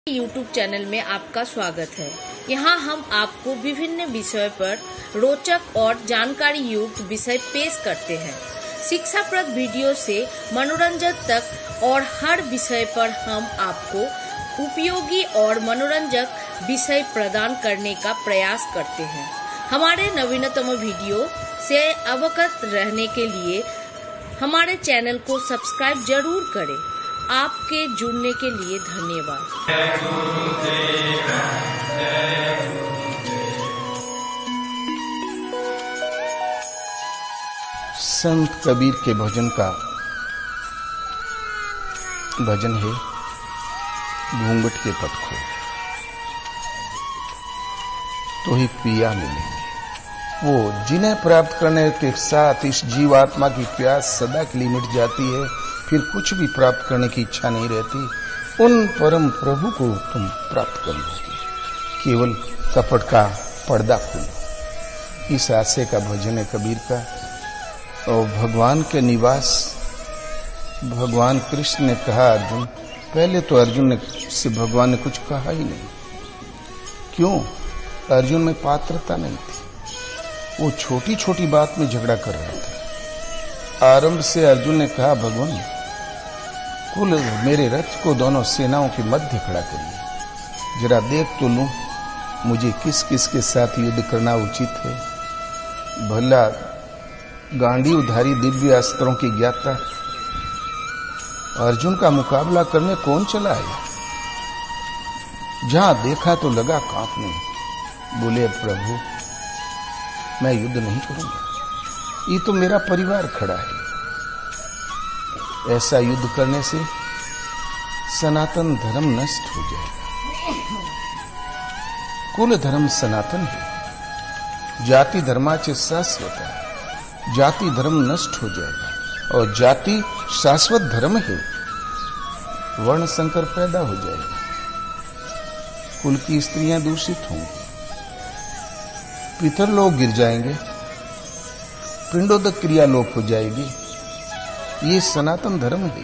YouTube channel में आपका स्वागत है। यहाँ हम आपको विभिन्न विषय पर रोचक और जानकारी युक्त विषय पेश करते हैं। शिक्षाप्रद वीडियो से मनोरंजन तक और हर विषय पर हम आपको उपयोगी और मनोरंजक विषय प्रदान करने का प्रयास करते हैं। हमारे नवीनतम वीडियो से अवगत रहने के लिए हमारे चैनल को सब्सक्राइब जरूर करें। आपके जुड़ने के लिए धन्यवाद। संत कबीर के भजन का भजन है घूंघट के पथ खोल तो ही पिया मिलेंगे। वो जिन्हें प्राप्त करने के साथ इस जीवात्मा की प्यास सदा के लिए मिट जाती है, फिर कुछ भी प्राप्त करने की इच्छा नहीं रहती। उन परम प्रभु को तुम प्राप्त कर लोगे। केवल कपट का पर्दा खोलो। इस आशय का भजन है कबीर का। और भगवान के निवास, भगवान कृष्ण ने कहा अर्जुन, पहले तो अर्जुन ने से भगवान ने कुछ कहा ही नहीं। क्यों? अर्जुन में पात्रता नहीं थी। वो छोटी छोटी बात में झगड़ा कर रहा था। आरंभ से अर्जुन ने कहा, भगवान कुल मेरे रथ को दोनों सेनाओं के मध्य खड़ा करिए, जरा देख तो लूं मुझे किस किस के साथ युद्ध करना उचित है। भला गांडीवधारी दिव्य अस्त्रों की ज्ञाता अर्जुन का मुकाबला करने कौन चला आया? जहां देखा तो लगा कांपने। बोले, प्रभु मैं युद्ध नहीं करूंगा, ये तो मेरा परिवार खड़ा है। ऐसा युद्ध करने से सनातन धर्म नष्ट हो जाएगा। कुल धर्म सनातन है, जाति धर्माचे शाश्वत है। जाति धर्म नष्ट हो जाएगा और जाति शाश्वत धर्म है। वर्ण संकर पैदा हो जाएगा, कुल की स्त्रियां दूषित होंगी, पितर लोग गिर जाएंगे, पिंडोदक क्रिया लोप हो जाएगी। ये सनातन धर्म है।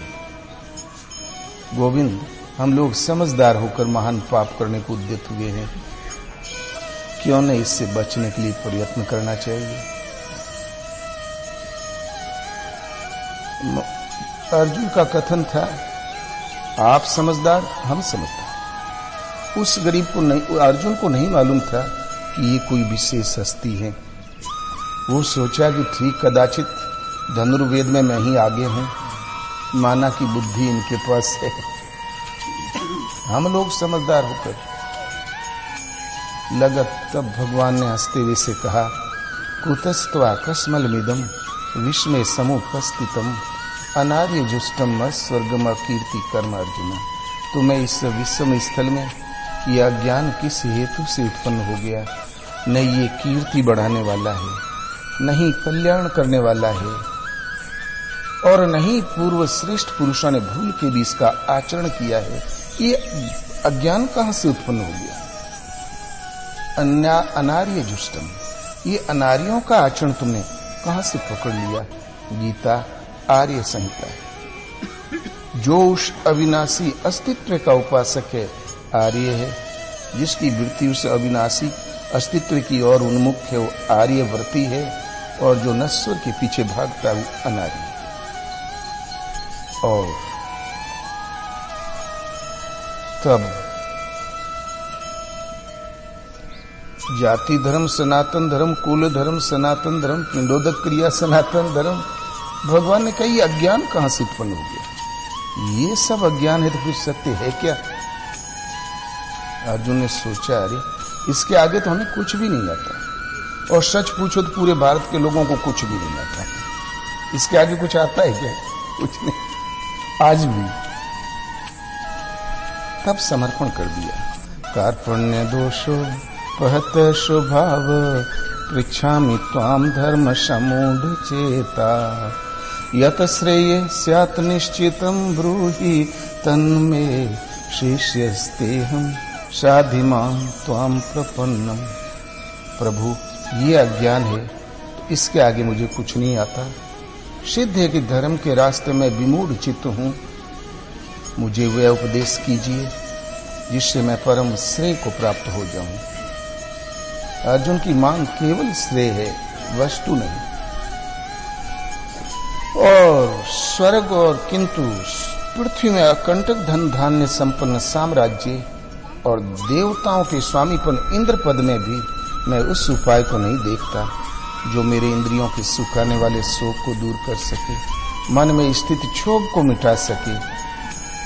गोविंद, हम लोग समझदार होकर महान पाप करने को उद्यत हुए हैं। क्यों न इससे बचने के लिए प्रयत्न करना चाहिए। अर्जुन का कथन था, आप समझदार, हम समझदार। उस गरीब को नहीं, अर्जुन को नहीं मालूम था कि ये कोई विशेष हस्ती है। वो सोचा कि ठीक, कदाचित धनुर्वेद में मैं ही आगे हूं, माना कि बुद्धि इनके पास है। हम लोग समझदार होकर लगत। तब भगवान ने हंसते हुए से कहा, कुतस्त्वा कस्मलमिदम विस्मय समुपस्थितम अनार्य जुष्टम स्वर्गम कीर्ति कर्म अर्जुन। तुम्हें इस विषम स्थल में यह अज्ञान किस हेतु से उत्पन्न हो गया? न ये कीर्ति बढ़ाने वाला है, नहीं कल्याण करने वाला है, और नहीं पूर्व श्रेष्ठ पुरुषों ने भूल के भी इसका आचरण किया है। ये अज्ञान कहां से उत्पन्न हो गया? अनार्य जुष्टम, ये अनार्यों का आचरण तुमने कहां से पकड़ लिया? गीता आर्य संहिता है। जो उस अविनाशी अस्तित्व का उपासक है, आर्य है। जिसकी वृत्ति उस अविनाशी अस्तित्व की ओर उन्मुख है, वो आर्यवर्ती है। और जो नश्वर के पीछे भागता है, वो अनार्य। और तब जाति धर्म सनातन धर्म, कुल धर्म सनातन धर्म, पिंडोदक क्रिया सनातन धर्म, भगवान ने कही अज्ञान कहां से उत्पन्न हो गया? ये सब अज्ञान है तो फिर सत्य है क्या? अर्जुन ने सोचा, अरे इसके आगे तो हमें कुछ भी नहीं आता। और सच पूछो तो पूरे भारत के लोगों को कुछ भी नहीं आता। इसके आगे कुछ आता है क्या? कुछ नहीं, आज भी। तब समर्पण कर दिया। कार्पण्य दोषो पहत स्वभाव पृच्छामि त्वाम धर्म समूढ़ चेता यत श्रेय स्यात् निश्चितम ब्रूहि तन्मे शिष्यस्तेहम साधिमां त्वाम प्रपन्नम। प्रभु, ये अज्ञान है तो इसके आगे मुझे कुछ नहीं आता। सिद्ध है कि धर्म के रास्ते में विमूढ़ चित्त हूं, मुझे वह उपदेश कीजिए जिससे मैं परम श्रेय को प्राप्त हो जाऊं। अर्जुन की मांग केवल श्रेय है, वस्तु नहीं। और स्वर्ग और किंतु पृथ्वी में अकंटक धन धान्य संपन्न साम्राज्य और देवताओं के स्वामीपन इंद्र पद में भी मैं उस उपाय को नहीं देखता जो मेरे इंद्रियों के सुखाने वाले शोक को दूर कर सके, मन में स्थित क्षोभ को मिटा सके।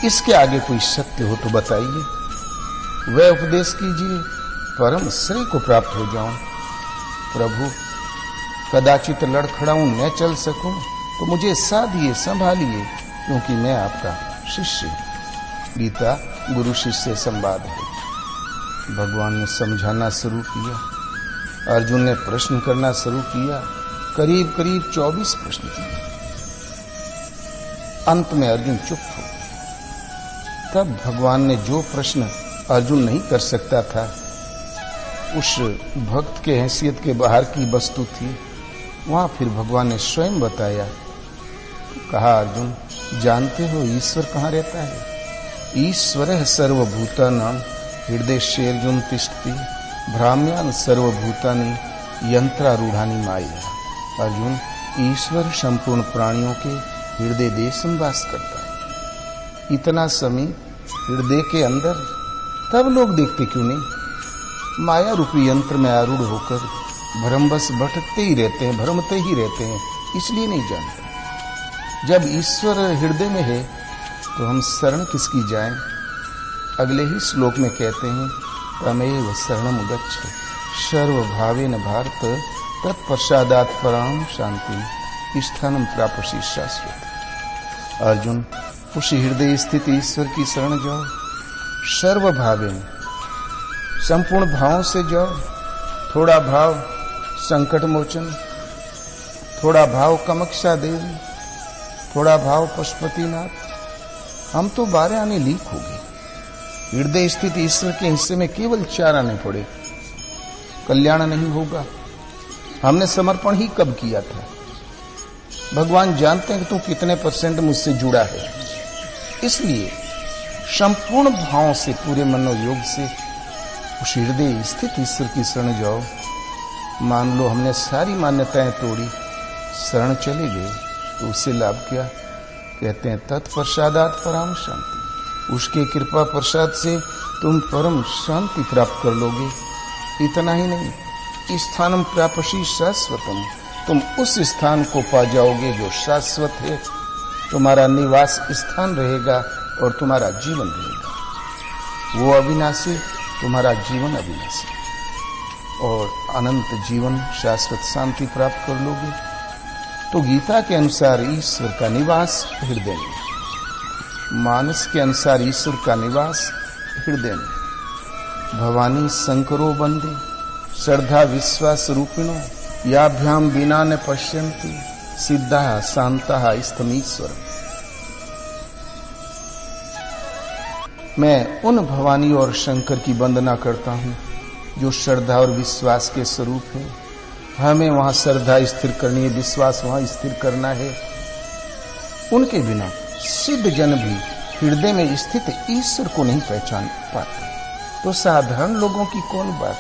इसके आगे कोई सत्य हो तो बताइए, वह उपदेश कीजिए, परम श्रेय को प्राप्त हो जाऊं। प्रभु, कदाचित लड़खड़ाऊं न चल सकूं तो मुझे साधिए, संभालिए, क्योंकि मैं आपका शिष्य। गीता गुरु शिष्य संवाद है। भगवान ने समझाना शुरू किया, अर्जुन ने प्रश्न करना शुरू किया। करीब करीब 24 प्रश्न किए। अंत में अर्जुन चुप हो। तब भगवान ने जो प्रश्न अर्जुन नहीं कर सकता था, उस भक्त के हैसियत के बाहर की वस्तु थी, वहां फिर भगवान ने स्वयं बताया। कहा, अर्जुन, जानते हो ईश्वर कहाँ रहता है? ईश्वरः सर्वभूतानां हृदयेऽर्जुन तिष्ठति, भ्राम्यान् सर्वभूतानि यंत्रारूढ़ानि माया। अर्जुन, ईश्वर संपूर्ण प्राणियों के हृदय देश में वास करता है। इतना समीप हृदय के अंदर, तब लोग देखते क्यों नहीं? माया रूपी यंत्र में आरूढ़ होकर भ्रमवश भटकते ही रहते हैं, भ्रमते ही रहते हैं, इसलिए नहीं जानते। जब ईश्वर हृदय में है तो हम शरण किसकी जाएं? अगले ही श्लोक में कहते हैं, तमेव शरणं गच्छ सर्वभावेन भारत तत्पश्चादात् परां शांति स्थानं प्राप्स्यसि शाश्वत। अर्जुन, उस हृदय स्थित ईश्वर की शरण जाओ, सर्वभावेन, संपूर्ण भावों से जाओ। थोड़ा भाव संकट मोचन, थोड़ा भाव कामाक्षा देवी, थोड़ा भाव पशुपतिनाथ, हम तो 12 आने लीक हो गए। हृदय स्थित ईश्वर के हिस्से में केवल 4 आने पड़े, कल्याण नहीं होगा। हमने समर्पण ही कब किया था? भगवान जानते हैं कि तू कितने % मुझसे जुड़ा है, इसलिए संपूर्ण भावों से, पूरे मनोयोग से उस हृदय स्थित ईश्वर की शरण जाओ। मान लो हमने सारी मान्यताएं तोड़ी, शरण चले गए, तो उससे लाभ क्या? कहते हैं, तत्पश्चादात् परां शांति, उसके कृपा प्रसाद से तुम परम शांति प्राप्त कर लोगे। इतना ही नहीं, स्थानम प्राप्स्यसि शाश्वतम, तुम उस स्थान को पा जाओगे जो शाश्वत है, तुम्हारा निवास स्थान रहेगा और तुम्हारा जीवन रहेगा। वो अविनाशी, तुम्हारा जीवन अविनाशी, और अनंत जीवन, शाश्वत शांति प्राप्त कर लोगे। तो गीता के अनुसार ईश्वर का निवास हृदय में, मानस के अनुसार ईश्वर का निवास हृदय में। भवानी शंकरो वंदे श्रद्धा विश्वास रूपिणो, याभ्याम बिना न पश्यन्ति सिद्धा शांता स्थमीश्वर। मैं उन भवानी और शंकर की वंदना करता हूं जो श्रद्धा और विश्वास के स्वरूप है। हमें वहां श्रद्धा स्थिर करनी है, विश्वास वहां स्थिर करना है। उनके बिना सिद्ध जन भी हृदय में स्थित ईश्वर को नहीं पहचान पाते, तो साधारण लोगों की कौन बात?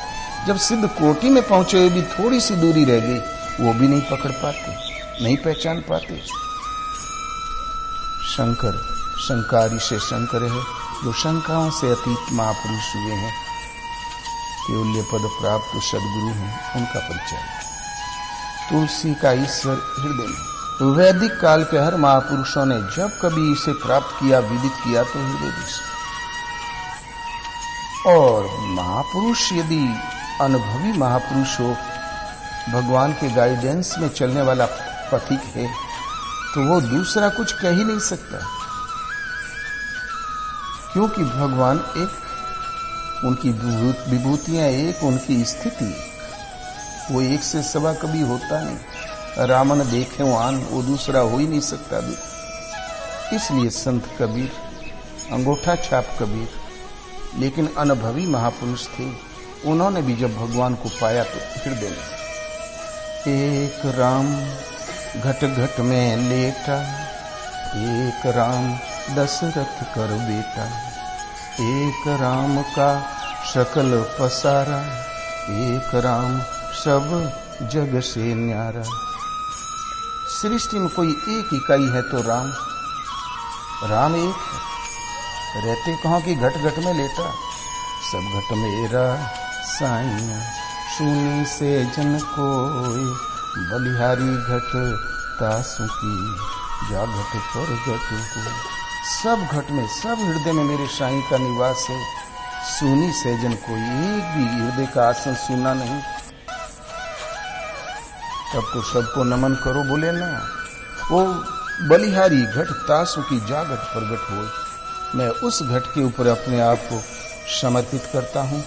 जब सिद्ध कोटि में पहुंचे हुए भी थोड़ी सी दूरी रह गई, वो भी नहीं पकड़ पाते, नहीं पहचान पाते। शंकर, शंकारी से शंकर है, जो शंकाओं से अतीत महापुरुष हुए हैं, केवल्य पद प्राप्त सदगुरु हैं, उनका परिचय। तुलसी का ईश्वर हृदय में। वैदिक काल के हर महापुरुषों ने जब कभी इसे प्राप्त किया, विदित किया, तो हृदय दिशा। और महापुरुष यदि अनुभवी महापुरुष हो, भगवान के गाइडेंस में चलने वाला पथिक है, तो वो दूसरा कुछ कह ही नहीं सकता, क्योंकि भगवान एक, उनकी विभूतियां एक, उनकी स्थिति, वो एक से सवा कभी होता नहीं। रामन देखे आन, वो दूसरा हो ही नहीं सकता। इसलिए संत कबीर, अंगूठा छाप कबीर, लेकिन अनुभवी महापुरुष थे। उन्होंने भी जब भगवान को पाया तो हृदय में एक राम घट घट में लेटा, एक राम दशरथ कर बेटा, एक राम का सकल पसारा, एक राम सब जग से न्यारा। सृष्टि में कोई एक इकाई है तो राम, राम एक है। रहते कहाँ की घट घट में लेटा, सब घट मेरा साइया, सुनी से जन कोई, बलिहारी घट तासु की, जा घट पर घट हो। सब घट में, सब हृदय में मेरे साईं का निवास है। सुनी से जन कोई, एक भी हृदय का आसन सुना नहीं। तब तो सबको नमन करो, बोले ना। वो बलिहारी घट तासु की, जा घट प्रगट हो। मैं उस घट के ऊपर अपने आप को समर्पित करता हूँ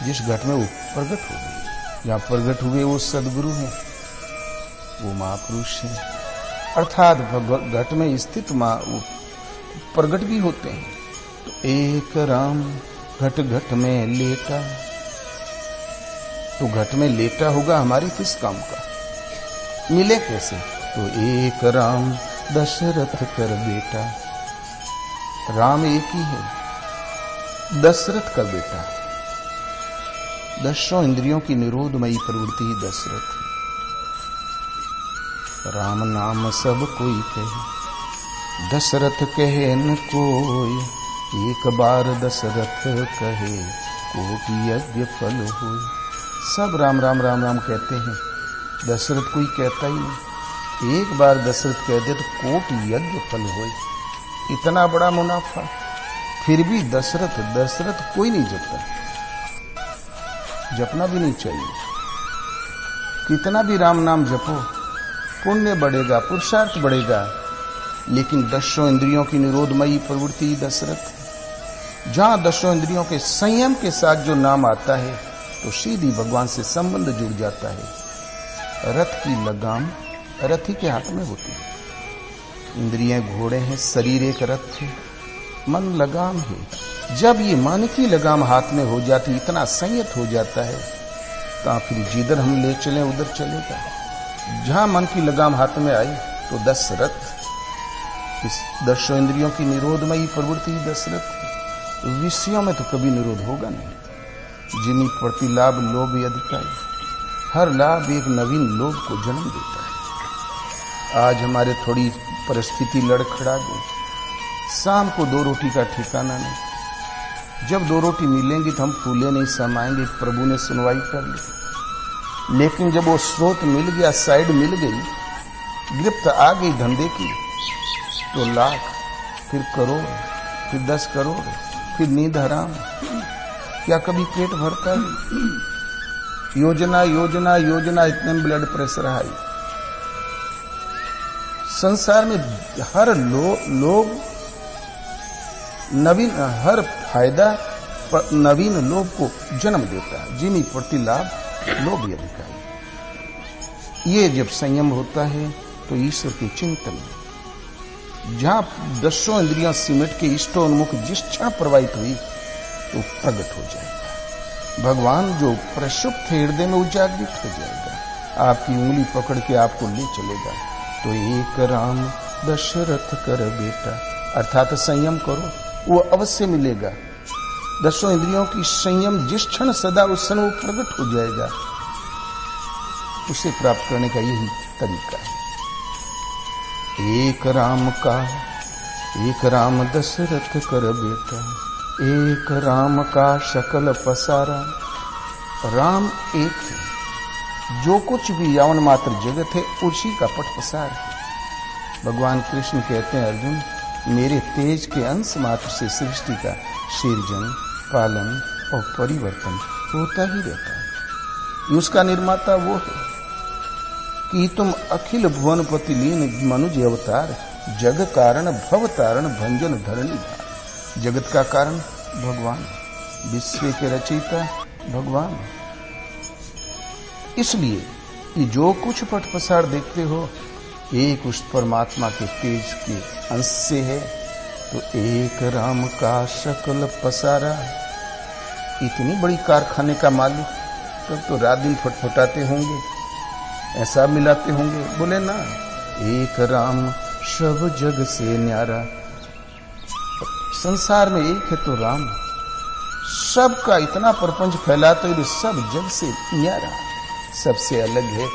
जिस घट में वो प्रगट हो गई। जहाँ प्रगट हुए वो सदगुरु हैं, वो महापुरुष हैं, अर्थात घट में स्थित माँ वो प्रगट भी होते हैं। तो एक राम घट घट में लेटा, तो घट में लेटा होगा हमारे किस काम का, मिले कैसे? तो एक राम दशरथ कर बेटा, राम एक ही है, दशरथ का बेटा। दसों इंद्रियों की निरोधमयी प्रवृत्ति ही दशरथ है। राम नाम सब कोई कहे, दशरथ कहे न कोई, एक बार दशरथ कहे, कोटि यज्ञ फल होय। सब राम राम राम राम कहते हैं, दशरथ कोई कहता ही नहीं। एक बार दशरथ कह दे तो कोटि यज्ञ फल होय। इतना बड़ा मुनाफा, फिर भी दशरथ दशरथ कोई नहीं जपता, जपना भी नहीं चाहिए। कितना भी राम नाम जपो, पुण्य बढ़ेगा, पुरुषार्थ बढ़ेगा, लेकिन दसों इंद्रियों की निरोधमयी प्रवृत्ति दशरथ है। जहां दसों इंद्रियों के संयम के साथ जो नाम आता है तो सीधी भगवान से संबंध जुड़ जाता है। रथ की लगाम रथ ही के हाथ में होती है। इंद्रियां घोड़े हैं, शरीर एक रथ है, मन लगाम है। जब ये मन की लगाम हाथ में हो जाती, इतना संयत हो जाता है, तो फिर जिधर हम ले चले उधर चलेगा। जहां मन की लगाम हाथ में आई तो दशरथ, इस दसों इंद्रियों की निरोधमयी प्रवृत्ति दशरथ। विषयों में तो कभी निरोध होगा नहीं। जिन्हीं प्रतिलाभ लोभ अधिकारी, हर लाभ एक नवीन लोभ को जन्म देता है। आज हमारे थोड़ी परिस्थिति लड़खड़ा गई, शाम को 2 रोटी का ठिकाना नहीं। जब 2 रोटी मिलेंगी तो हम फूले नहीं समाएंगे, प्रभु ने सुनवाई कर ली। लेकिन जब वो स्रोत मिल गया, साइड मिल गई, गिरफ्त आ गई धंधे की, तो लाख, फिर करोड़, फिर 10 करोड़, फिर नींद हराम। क्या कभी पेट भरता है? योजना योजना योजना, इतने में ब्लड प्रेशर हाई। संसार में हर लोग नवीन, हर फायदा नवीन लोभ को जन्म देता है। जिन्हीं प्रतिलाभ लोभ अधिकारी। ये जब संयम होता है तो ईश्वर के चिंतन में, जहां दसों इंद्रियां सिमट के इष्टोन्मुख जिस क्षण प्रवाहित हुई तो प्रकट हो जाएगा भगवान। जो प्रसुप्त हृदय में उजागृत हो जाएगा, आपकी उंगली पकड़ के आपको ले चलेगा। तो एक राम दशरथ कर बेटा, अर्थात संयम करो, वो अवश्य मिलेगा। दसों इंद्रियों की संयम जिस क्षण सदा उस क्षण वो प्रकट हो जाएगा। उसे प्राप्त करने का यही तरीका है। एक राम का, एक राम दशरथ कर बेटा, एक राम का सकल पसारा। राम एक है, जो कुछ भी यावन मात्र जगत है उसी का पट पसार है। भगवान कृष्ण कहते हैं, अर्जुन मेरे तेज के अंश मात्र से सृष्टि का सृजन, पालन और परिवर्तन होता ही रहता है। उसका निर्माता वो है कि तुम अखिल भुवनपति लीन मनुज अवतार, जग कारण भव तारण भंजन धरणी धार। जगत का कारण भगवान, विश्व के रचयिता भगवान। इसलिए कि जो कुछ पट पसार देखते हो, एक उस परमात्मा के तेज के अंश से है। तो एक राम का सकल पसारा। इतनी बड़ी कारखाने का मालिक, तब तो रात दिन फटफटाते होंगे, ऐसा मिलाते होंगे। बोले ना, एक राम सब जग से न्यारा। संसार में एक है तो राम, सबका इतना प्रपंच फैलाते हुए सब जग से न्यारा, सबसे अलग है।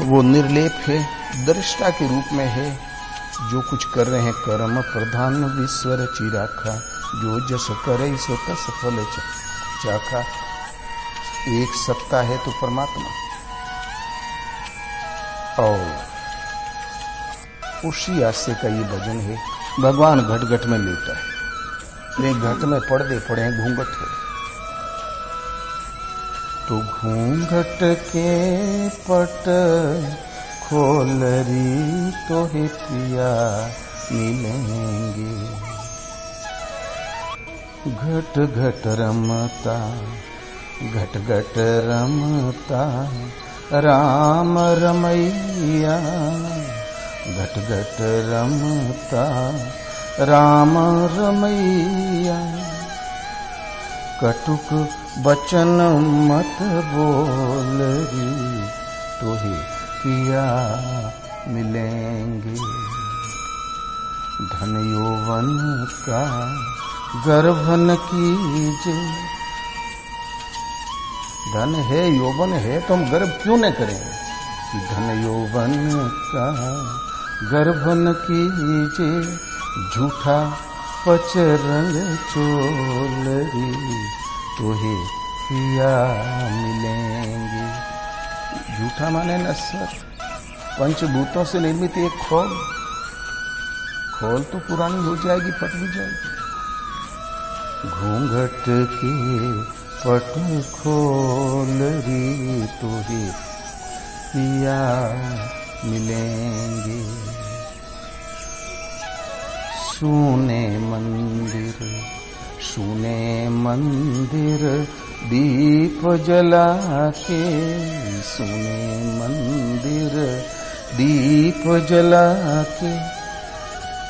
वो निर्लेप है, दृष्टा के रूप में है। जो कुछ कर रहे हैं कर्म प्रधान विश्वर चिराखा, जो जस करे सो तस फल चाखा। एक सत्ता है तो परमात्मा, और उसी आशय का ये भजन है। भगवान घट घट में लेटा है, एक घट में पर्दे पड़े हैं, घूंघट है। तो घूंघट के पट खोलरी तो हे पिया मिलेंगे, घट घट रमता घट घट रमता राम रमैया, घट घट रमता राम रमैया। कटुक बचन मत बोलरी तोहे पिया मिलेंगे, धन यौवन का गर्भन कीजे। धन है यौवन है तो हम गर्भ क्यों न करें, धन यौवन का गर्भन कीजे, झूठा पचरंग चोलरी तोहे पिया मिलेंगे। झूठा माने नश्वर, पंचभूतों से निर्मित एक खोल, खोल तो पुरानी हो जाएगी, फट भी जाएगी। घूंघट के पट खोलरी तोहे पिया मिलेंगे। सुने मंदिर दीप जला के, सुने मंदिर दीप जला के,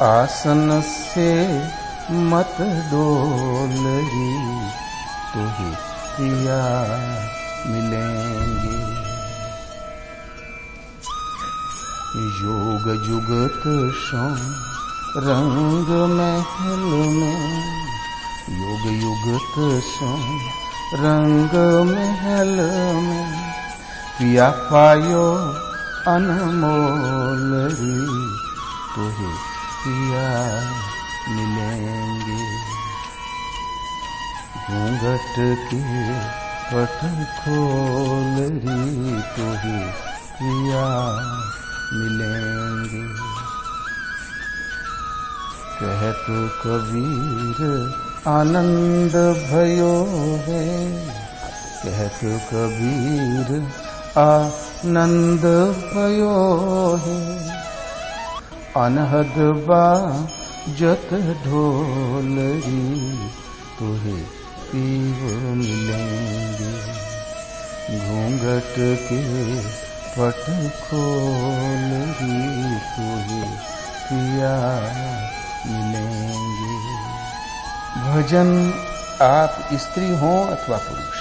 आसन से मत डोलरी तोहे पिया मिलेंगे। योग जुगत सो रंग महल में, योग युगत सो रंग महल में, पिया पायो अनमोल री तोहे पिया मिलेंगे। घूंघट के पट खोलरी तोहे पिया मिलेंगे। कहत कबीर आनंद भयो है, कहत कबीर आनंद भयो है, अनहद बाजत ढोलरी तोहे पीव मिलेंगे। घूंघट के पट खोलरी तोहे पिया मिलेंगे। भजन आप स्त्री हो अथवा पुरुष,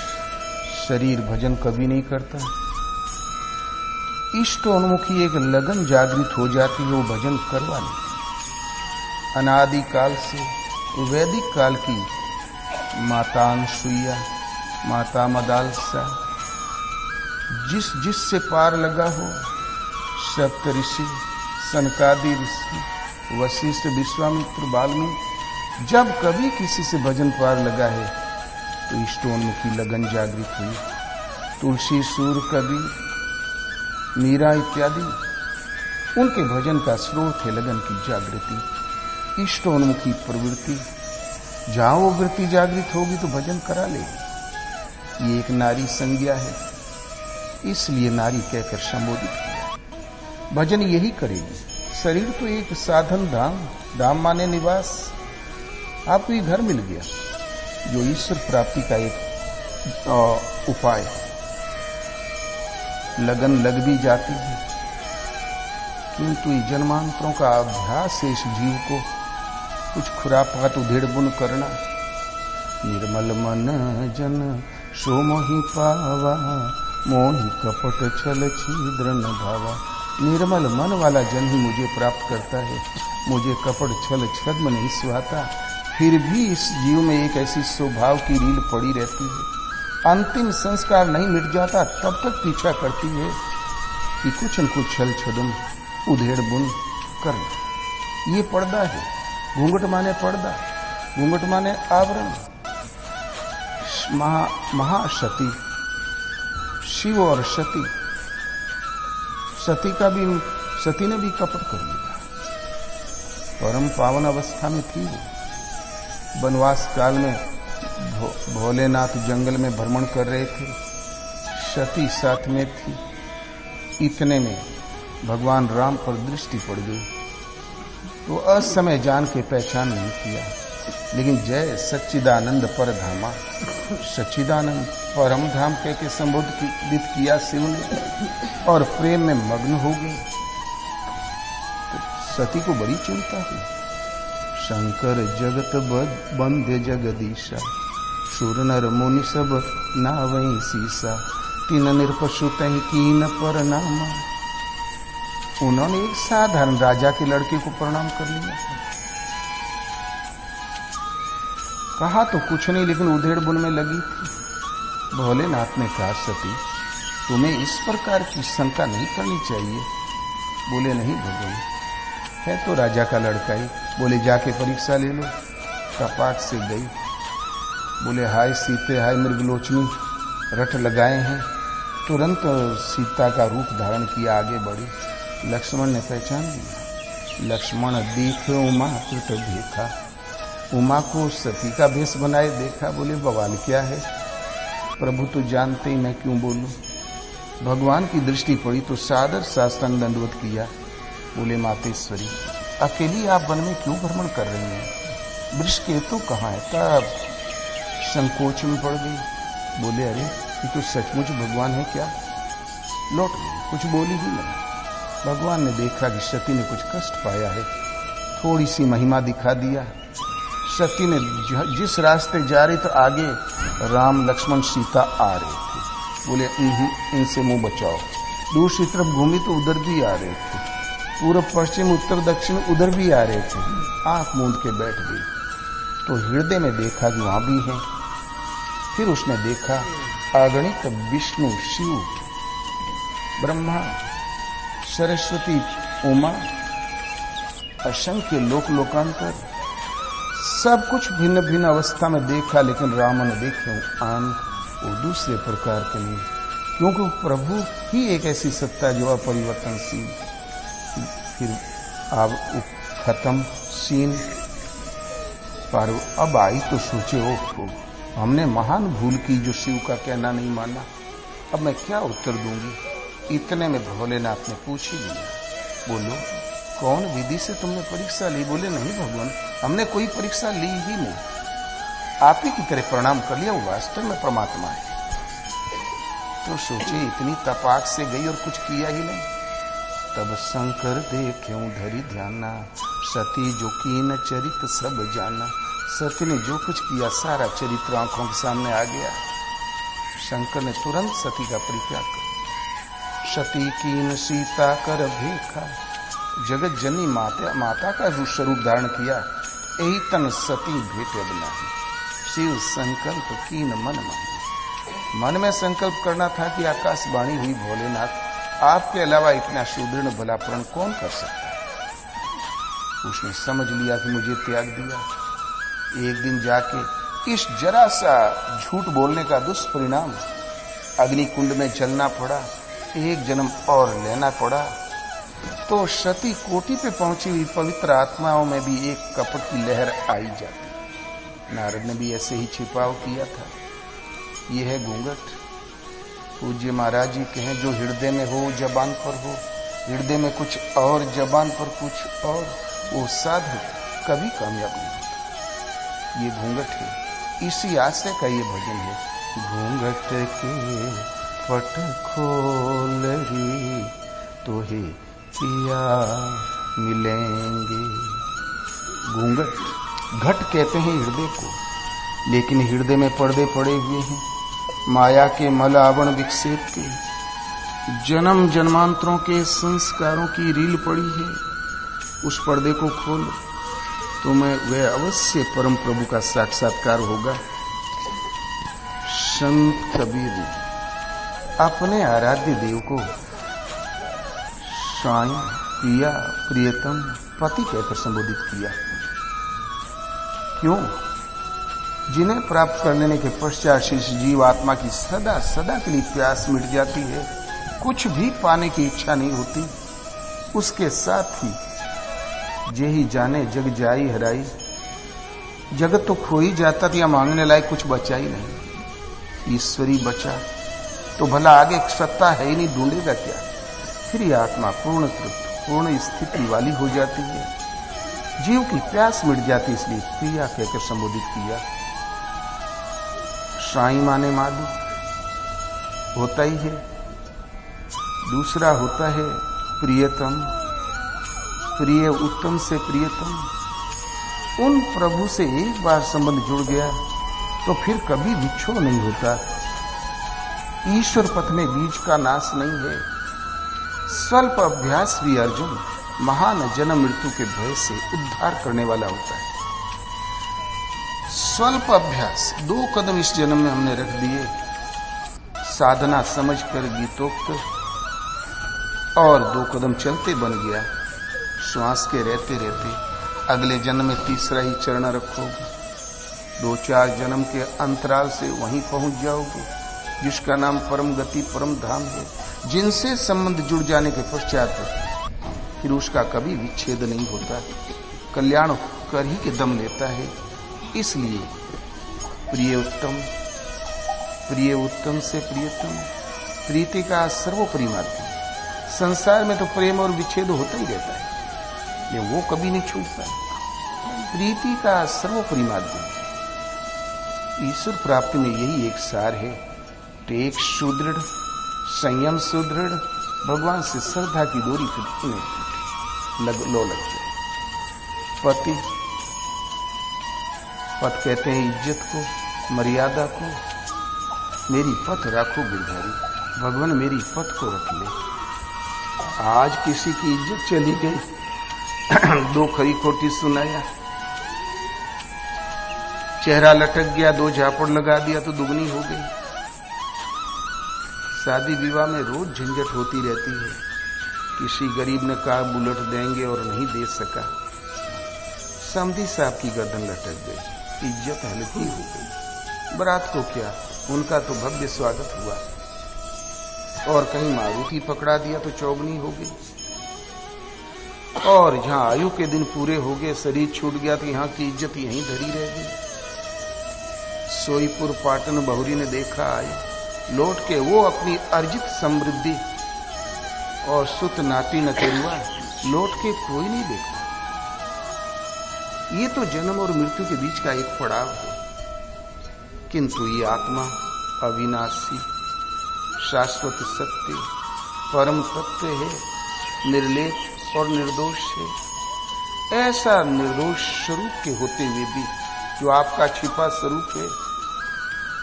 शरीर भजन कभी नहीं करता। इष्टोन्मुखी एक लगन जागृत हो जाती है, वो भजन करवा नहीं। अनादि काल से वैदिक काल की माता अनसुईया, माता मदालसा, जिससे पार लगा हो, सप्त ऋषि, सनकादि ऋषि, वशिष्ठ, विश्वामित्र, वाल्मीकि, जब कभी किसी से भजन पार लगा है तो इष्टोन्मुखी लगन जागृत हुई। तुलसी, सूर, कबीर, मीरा इत्यादि, उनके भजन का स्रोत है लगन की जागृति, इष्टोन्मुखी प्रवृत्ति। जहां वो वृत्ति जागृत होगी तो भजन करा लेगी। ये एक नारी संज्ञा है, इसलिए नारी कहकर संबोधित किया। भजन यही करेगी। शरीर तो एक साधन धाम, धाम माने निवास। आपको ये घर मिल गया जो ईश्वर प्राप्ति का एक उपाय। लगन लग भी जाती है, किंतु ये जन्मांतरों का अभ्यास है इस जीव को कुछ खुरापात उधेड़ बुन करना। निर्मल मन जन सो मोहि पावा, मोहि कपट छल छिद्र न भावा। निर्मल मन वाला जन ही मुझे प्राप्त करता है, मुझे कपट छल छद्म नहीं सुहाता, फिर भी इस जीव में एक ऐसी स्वभाव की रील पड़ी रहती है, अंतिम संस्कार नहीं मिट जाता तब तक पीछा करती है कि कुछ न कुछ छल छद्म उधेड़ बुन कर ले। ये पर्दा है। घूंघट माने पर्दा, घूंघट माने आवरण। महासती, शिव और सती, सती ने भी कपट कर लिया। परम पावन अवस्था में थी वो। वनवास काल में भोलेनाथ जंगल में भ्रमण कर रहे थे, सती साथ में थी। इतने में भगवान राम पर दृष्टि पड़ गई, तो असमय जान के पहचान नहीं किया, लेकिन जय सच्चिदानंद परधामा, सच्चिदानंद परम धाम कह के संबोधित किया शिव ने और प्रेम में मग्न हो गए। तो सती को बड़ी चिंता हुई। शंकर जगत बंध्य जगदीशा, सुर नर मुनि सब नावई सीसा, तीन निरपशुत कीन परनामा। उन्होंने एक साधारण राजा के लड़के को प्रणाम कर लिया। कहा तो कुछ नहीं, लेकिन उधेड़ बुन में लगी थी। भोलेनाथ ने कहा, सती तुम्हें इस प्रकार की शंका नहीं करनी चाहिए। बोले नहीं भगवान, है तो राजा का लड़का ही। बोले जाके परीक्षा ले लो। तपाक से गई। बोले हाय सीते, हाय मृगलोचनी, रट लगाए हैं। तुरंत सीता का रूप धारण किया, आगे बढ़ी। लक्ष्मण ने पहचान लिया। लक्ष्मण देखे उमा कृत देखा, उमा को सती का भेष बनाए देखा। बोले बवाल क्या है प्रभु, तो जानते ही मैं क्यों बोलूं। भगवान की दृष्टि पड़ी तो सादर साष्टांग दंडवत किया। बोले मातेश्वरी, अकेली आप वन में क्यों भ्रमण कर रही हैं? वृषकेतु कहाँ है? तब संकोच में पड़ गई। बोले अरे ये तो सचमुच भगवान है क्या? लौट गई, कुछ बोली ही नहीं। भगवान ने देखा कि सती ने कुछ कष्ट पाया है, थोड़ी सी महिमा दिखा दिया। सती ने जिस रास्ते जा रही तो आगे राम लक्ष्मण सीता आ रहे थे। बोले इनसे मुंह बचाओ। दूसरी तरफ घूमी तो उधर भी आ रहे थे, पूर्व पश्चिम उत्तर दक्षिण उधर भी आ रहे थे। आंख मूंद के बैठ गई तो हृदय में देखा कि वहां भी है। फिर उसने देखा अगणित विष्णु, शिव, ब्रह्मा, सरस्वती, उमा, असंख्य लोकांतर, सब कुछ भिन्न भिन्न अवस्था में देखा। लेकिन राम ने देखे आन वो दूसरे प्रकार के नहीं, क्योंकि प्रभु ही एक ऐसी सत्ता जो अपरिवर्तनशील। फिर अब खत्म सीन पर अब आई तो सोचे ओहो, हमने महान भूल की जो शिव का कहना नहीं माना। अब मैं क्या उत्तर दूंगी? इतने में भोलेनाथ ने पूछ ही लिया। बोलो कौन विधि से तुमने परीक्षा ली? बोले नहीं भगवान, हमने कोई परीक्षा ली ही नहीं, आप ही की तरह प्रणाम कर लिया, वो वास्तव में परमात्मा है। तो सोचे इतनी तपाक से गई और कुछ किया ही नहीं। तब शंकर देखे धरी ध्याना, सती जो कीन चरित सब जाना। सती ने जो कुछ किया सारा चरित्र आंखों के सामने आ गया। शंकर ने तुरंत सती का परित्याग कर, सती कीन सीता कर भेखा। जगत जननी माता का स्वरूप धारण किया। यही तन सती भेटे बनाही, शिव संकल्प कीन मन माही। मन में संकल्प करना था कि आकाशवाणी हुई, भोलेनाथ आपके अलावा इतना सुदृढ़ भला प्रण कौन कर सकता है। उसने समझ लिया कि मुझे त्याग दिया। एक दिन जाके इस जरा सा झूठ बोलने का दुष्परिणाम, अग्नि कुंड में जलना पड़ा, एक जन्म और लेना पड़ा। तो सती कोटि पे पहुंची हुई पवित्र आत्माओं में भी एक कपट की लहर आई जाती। नारद ने भी ऐसे ही छिपाव किया था। यह है घूंघट। पूज्य महाराज जी कहें जो हृदय में हो जबान पर हो, हृदय में कुछ और जबान पर कुछ और, वो साधक कभी कामयाब नहीं होता। ये घूंघट है। इसी आशय का ये भजन है। घूंघट के पट खोल री तो हे पिया मिलेंगे। घूंघट, घट कहते हैं हृदय को, लेकिन हृदय में पर्दे पड़े हुए हैं माया के मल आवरण विक्षेप के। जन्म जन्मांतरों के संस्कारों की रील पड़ी है। उस पर्दे को खोलो तो मैं वह अवश्य परम प्रभु का साक्षात्कार होगा। संत कबीर ने अपने आराध्य देव को स्वामी, पिया, प्रियतम, पति कहकर संबोधित किया। क्यों? जिन्हें प्राप्त कर लेने के पश्चात शेष जीव आत्मा की सदा सदा के लिए प्यास मिट जाती है, कुछ भी पाने की इच्छा नहीं होती। उसके साथ ही जेहि जाने जग जाई हराई, जगत तो खो ही जाता था, मांगने लायक कुछ बचा ही नहीं। ईश्वरी बचा तो भला आगे सत्ता है ही नहीं, ढूंढेगा क्या? फिर यह आत्मा पूर्ण तृप्त, पूर्ण स्थिति वाली हो जाती है, जीव की प्यास मिट जाती, इसलिए प्रिया कहकर संबोधित किया। साई माने माधु होता ही है, दूसरा होता है प्रियतम, प्रिय उत्तम से प्रियतम। उन प्रभु से एक बार संबंध जुड़ गया तो फिर कभी विच्छोह नहीं होता। ईश्वर पथ में बीज का नाश नहीं है। स्वल्प अभ्यास भी अर्जुन महान जन्म मृत्यु के भय से उद्धार करने वाला होता है। स्वल्प अभ्यास 2 कदम इस जन्म में हमने रख दिए, साधना समझकर गीतोक्त, और 2 कदम चलते बन गया। श्वास के रहते रहते अगले जन्म में तीसरा ही चरण रखोगे, 2-4 जन्म के अंतराल से वहीं पहुंच जाओगे जिसका नाम परम गति परम धाम है। जिनसे संबंध जुड़ जाने के पश्चात फिर उसका कभी विच्छेद नहीं होता, कल्याण कर ही के दम लेता है। इसलिए प्रिय उत्तम से प्रियतम, प्रीति का सर्वोपरि माध्यम। संसार में तो प्रेम और विच्छेद होता ही रहता है, ये वो कभी नहीं छूटता। प्रीति का सर्वोपरि माध्यम। ईश्वर प्राप्ति में यही एक सार है। टेक सुदृढ़, संयम सुदृढ़, भगवान से श्रद्धा की डोरी फिर लो लग जाए। पति, पत कहते हैं इज्जत को, मर्यादा को। मेरी पत राखो गिरधारी, भगवान मेरी पत को रख ले। आज किसी की इज्जत चली गई, 2 खरी खोटी सुनाया, चेहरा लटक गया, 2 झापड़ लगा दिया तो दुगनी हो गई। शादी विवाह में रोज झंझट होती रहती है। किसी गरीब ने कहा बुलेट देंगे और नहीं दे सका, समधी साहब की गर्दन लटक गई, इज्जत हल्की हो गई। बारात को क्या, उनका तो भव्य स्वागत हुआ, और कहीं मारुति पकड़ा दिया तो चौगनी हो गई। और जहां आयु के दिन पूरे हो गए, शरीर छूट गया तो यहां की इज्जत यहीं धरी रह गई। सोईपुर पाटन बहुरी ने देखा आई, लौट के वो अपनी अर्जित समृद्धि और सुत नाती नतेरुआ लौट के कोई नहीं देखता। ये तो जन्म और मृत्यु के बीच का एक पड़ाव है, किंतु ये आत्मा अविनाशी, शाश्वत सत्य, परम तत्व है, निर्लेप और निर्दोष है। ऐसा निर्दोष स्वरूप के होते हुए भी, जो आपका छिपा स्वरूप है,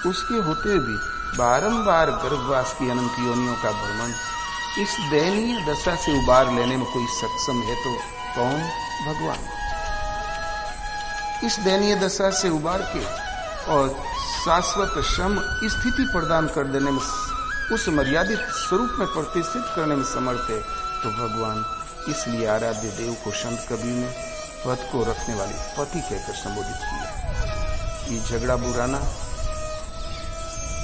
उसके होते हुए भी बारंबार गर्भवास की अनंत योनियों का भ्रमण, इस दयनीय दशा से उबार लेने में कोई सक्षम है तो कौन? भगवान। इस दयनीय दशा से उबार के और शाश्वत श्रम स्थिति प्रदान कर देने में, उस मर्यादित स्वरूप में प्रतिष्ठित करने में समर्थ है तो भगवान। इसलिए आराध्य देव को संत कबीर ने पद को रखने वाले पति कहकर संबोधित किया। ये झगड़ा बुराना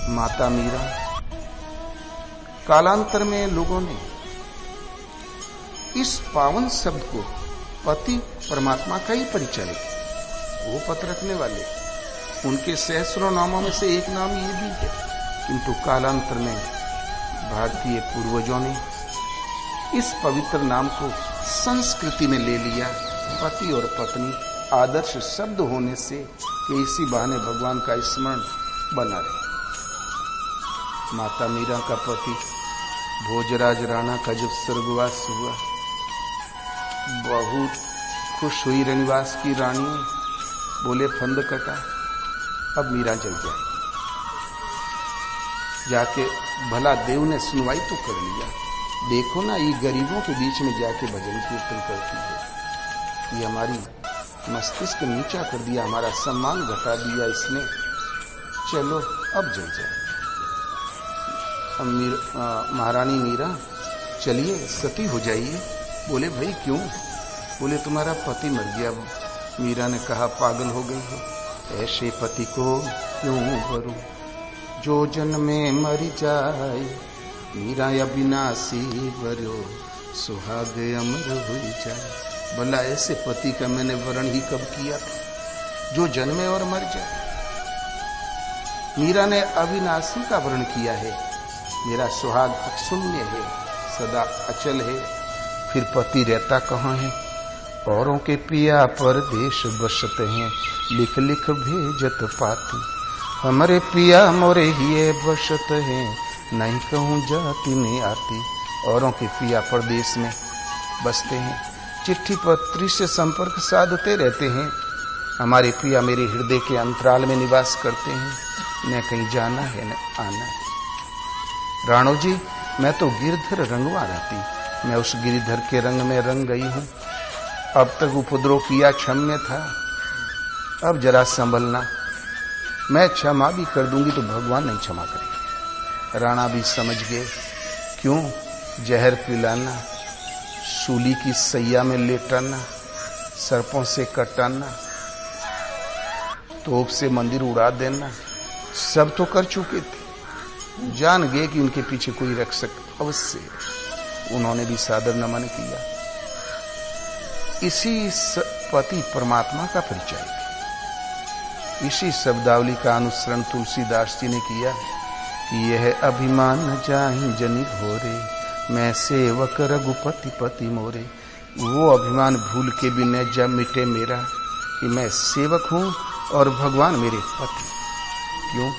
माता मीरा, कालांतर में लोगों ने इस पावन शब्द को पति परमात्मा का ही परिचय लिया। वो पद रखने वाले, उनके सहस्रों नामों में से एक नाम ये भी है, किंतु कालांतर में भारतीय पूर्वजों ने इस पवित्र नाम को संस्कृति में ले लिया। पति और पत्नी आदर्श शब्द होने से कि इसी बहाने भगवान का स्मरण बना रहे। माता मीरा का पति भोजराज राणा का जब स्वर्गवास हुआ, बहुत खुश हुई रनिवास की रानी, बोले फंद कटा, अब मीरा जल जाए। जाके भला देव ने सुनवाई तो कर लिया। देखो ना, ये गरीबों के बीच में जाके भजन कीर्तन करती है, ये हमारी मस्तिष्क नीचा कर दिया, हमारा सम्मान घटा दिया इसने। चलो अब जल जाए। महारानी मीरा, चलिए सती हो जाइए। बोले भाई क्यों? बोले तुम्हारा पति मर गया। मीरा ने कहा पागल हो गई हो, ऐसे पति को क्यों भरूं, जो जन्मे मर जाए। मीरा अविनाशी भरो, सुहाग अमर हो जाए। भला ऐसे पति का मैंने वर्ण ही कब किया था, जो जन्मे और मर जाए। मीरा ने अविनाशी का वर्ण किया है। मेरा सुहाग शून्य है, सदा अचल है। फिर पति रहता कहाँ है? औरों के पिया परदेश बसते हैं, लिख लिख भेजत पाती। हमारे पिया मोरे हिये बसत हैं, नहीं कहूँ जाति में आती। औरों के पिया परदेश में बसते हैं, चिट्ठी पत्री से संपर्क साधते रहते हैं। हमारे पिया मेरे हृदय के अंतराल में निवास करते हैं, न कहीं जाना है न आना है। राणो जी, मैं तो गिरधर रंगवा रहती, मैं उस गिरधर के रंग में रंग गई हूं। अब तक उपद्रव किया क्षम्य था, अब जरा संभलना। मैं क्षमा भी कर दूंगी तो भगवान नहीं क्षमा करेंगे। राणा भी समझ गए। क्यों? जहर पिलाना, सूली की सैया में लेटाना, सर्पों से कटाना, तोप से मंदिर उड़ा देना, सब तो कर चुके थे। जान गए कि उनके पीछे कोई रख सकता, अवश्य उन्होंने भी सादर नमन किया। इसी पति परमात्मा का परिचय है। इसी शब्दावली का अनुसरण तुलसीदास जी ने किया कि यह अभिमान न जाहि जनि भोरे, मैं सेवक रघुपति पति मोरे। वो अभिमान भूल के भी न जा मिटे मेरा, कि मैं सेवक हूं और भगवान मेरे पति। क्यों?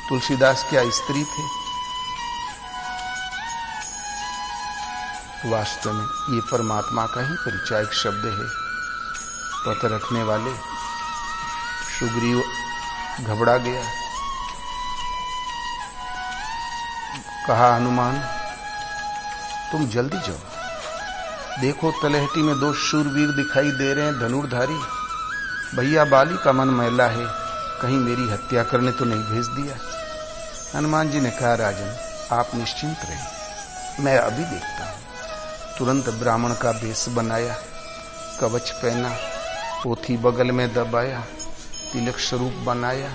तुलसीदास क्या स्त्री थे? वास्तव में ये परमात्मा का ही परिचायक शब्द है। पत रखने वाले सुग्रीव घबरा गया। कहा हनुमान तुम जल्दी जाओ, देखो तलहटी में 2 शूरवीर दिखाई दे रहे हैं, धनुर्धारी। भैया बाली का मन मैला है, कहीं मेरी हत्या करने तो नहीं भेज दिया। हनुमान जी ने कहा राजन आप निश्चिंत रहे, मैं अभी देखता हूं। तुरंत ब्राह्मण का भेष बनाया, कवच पहना, पोथी बगल में दबाया, तिलक स्वरूप बनाया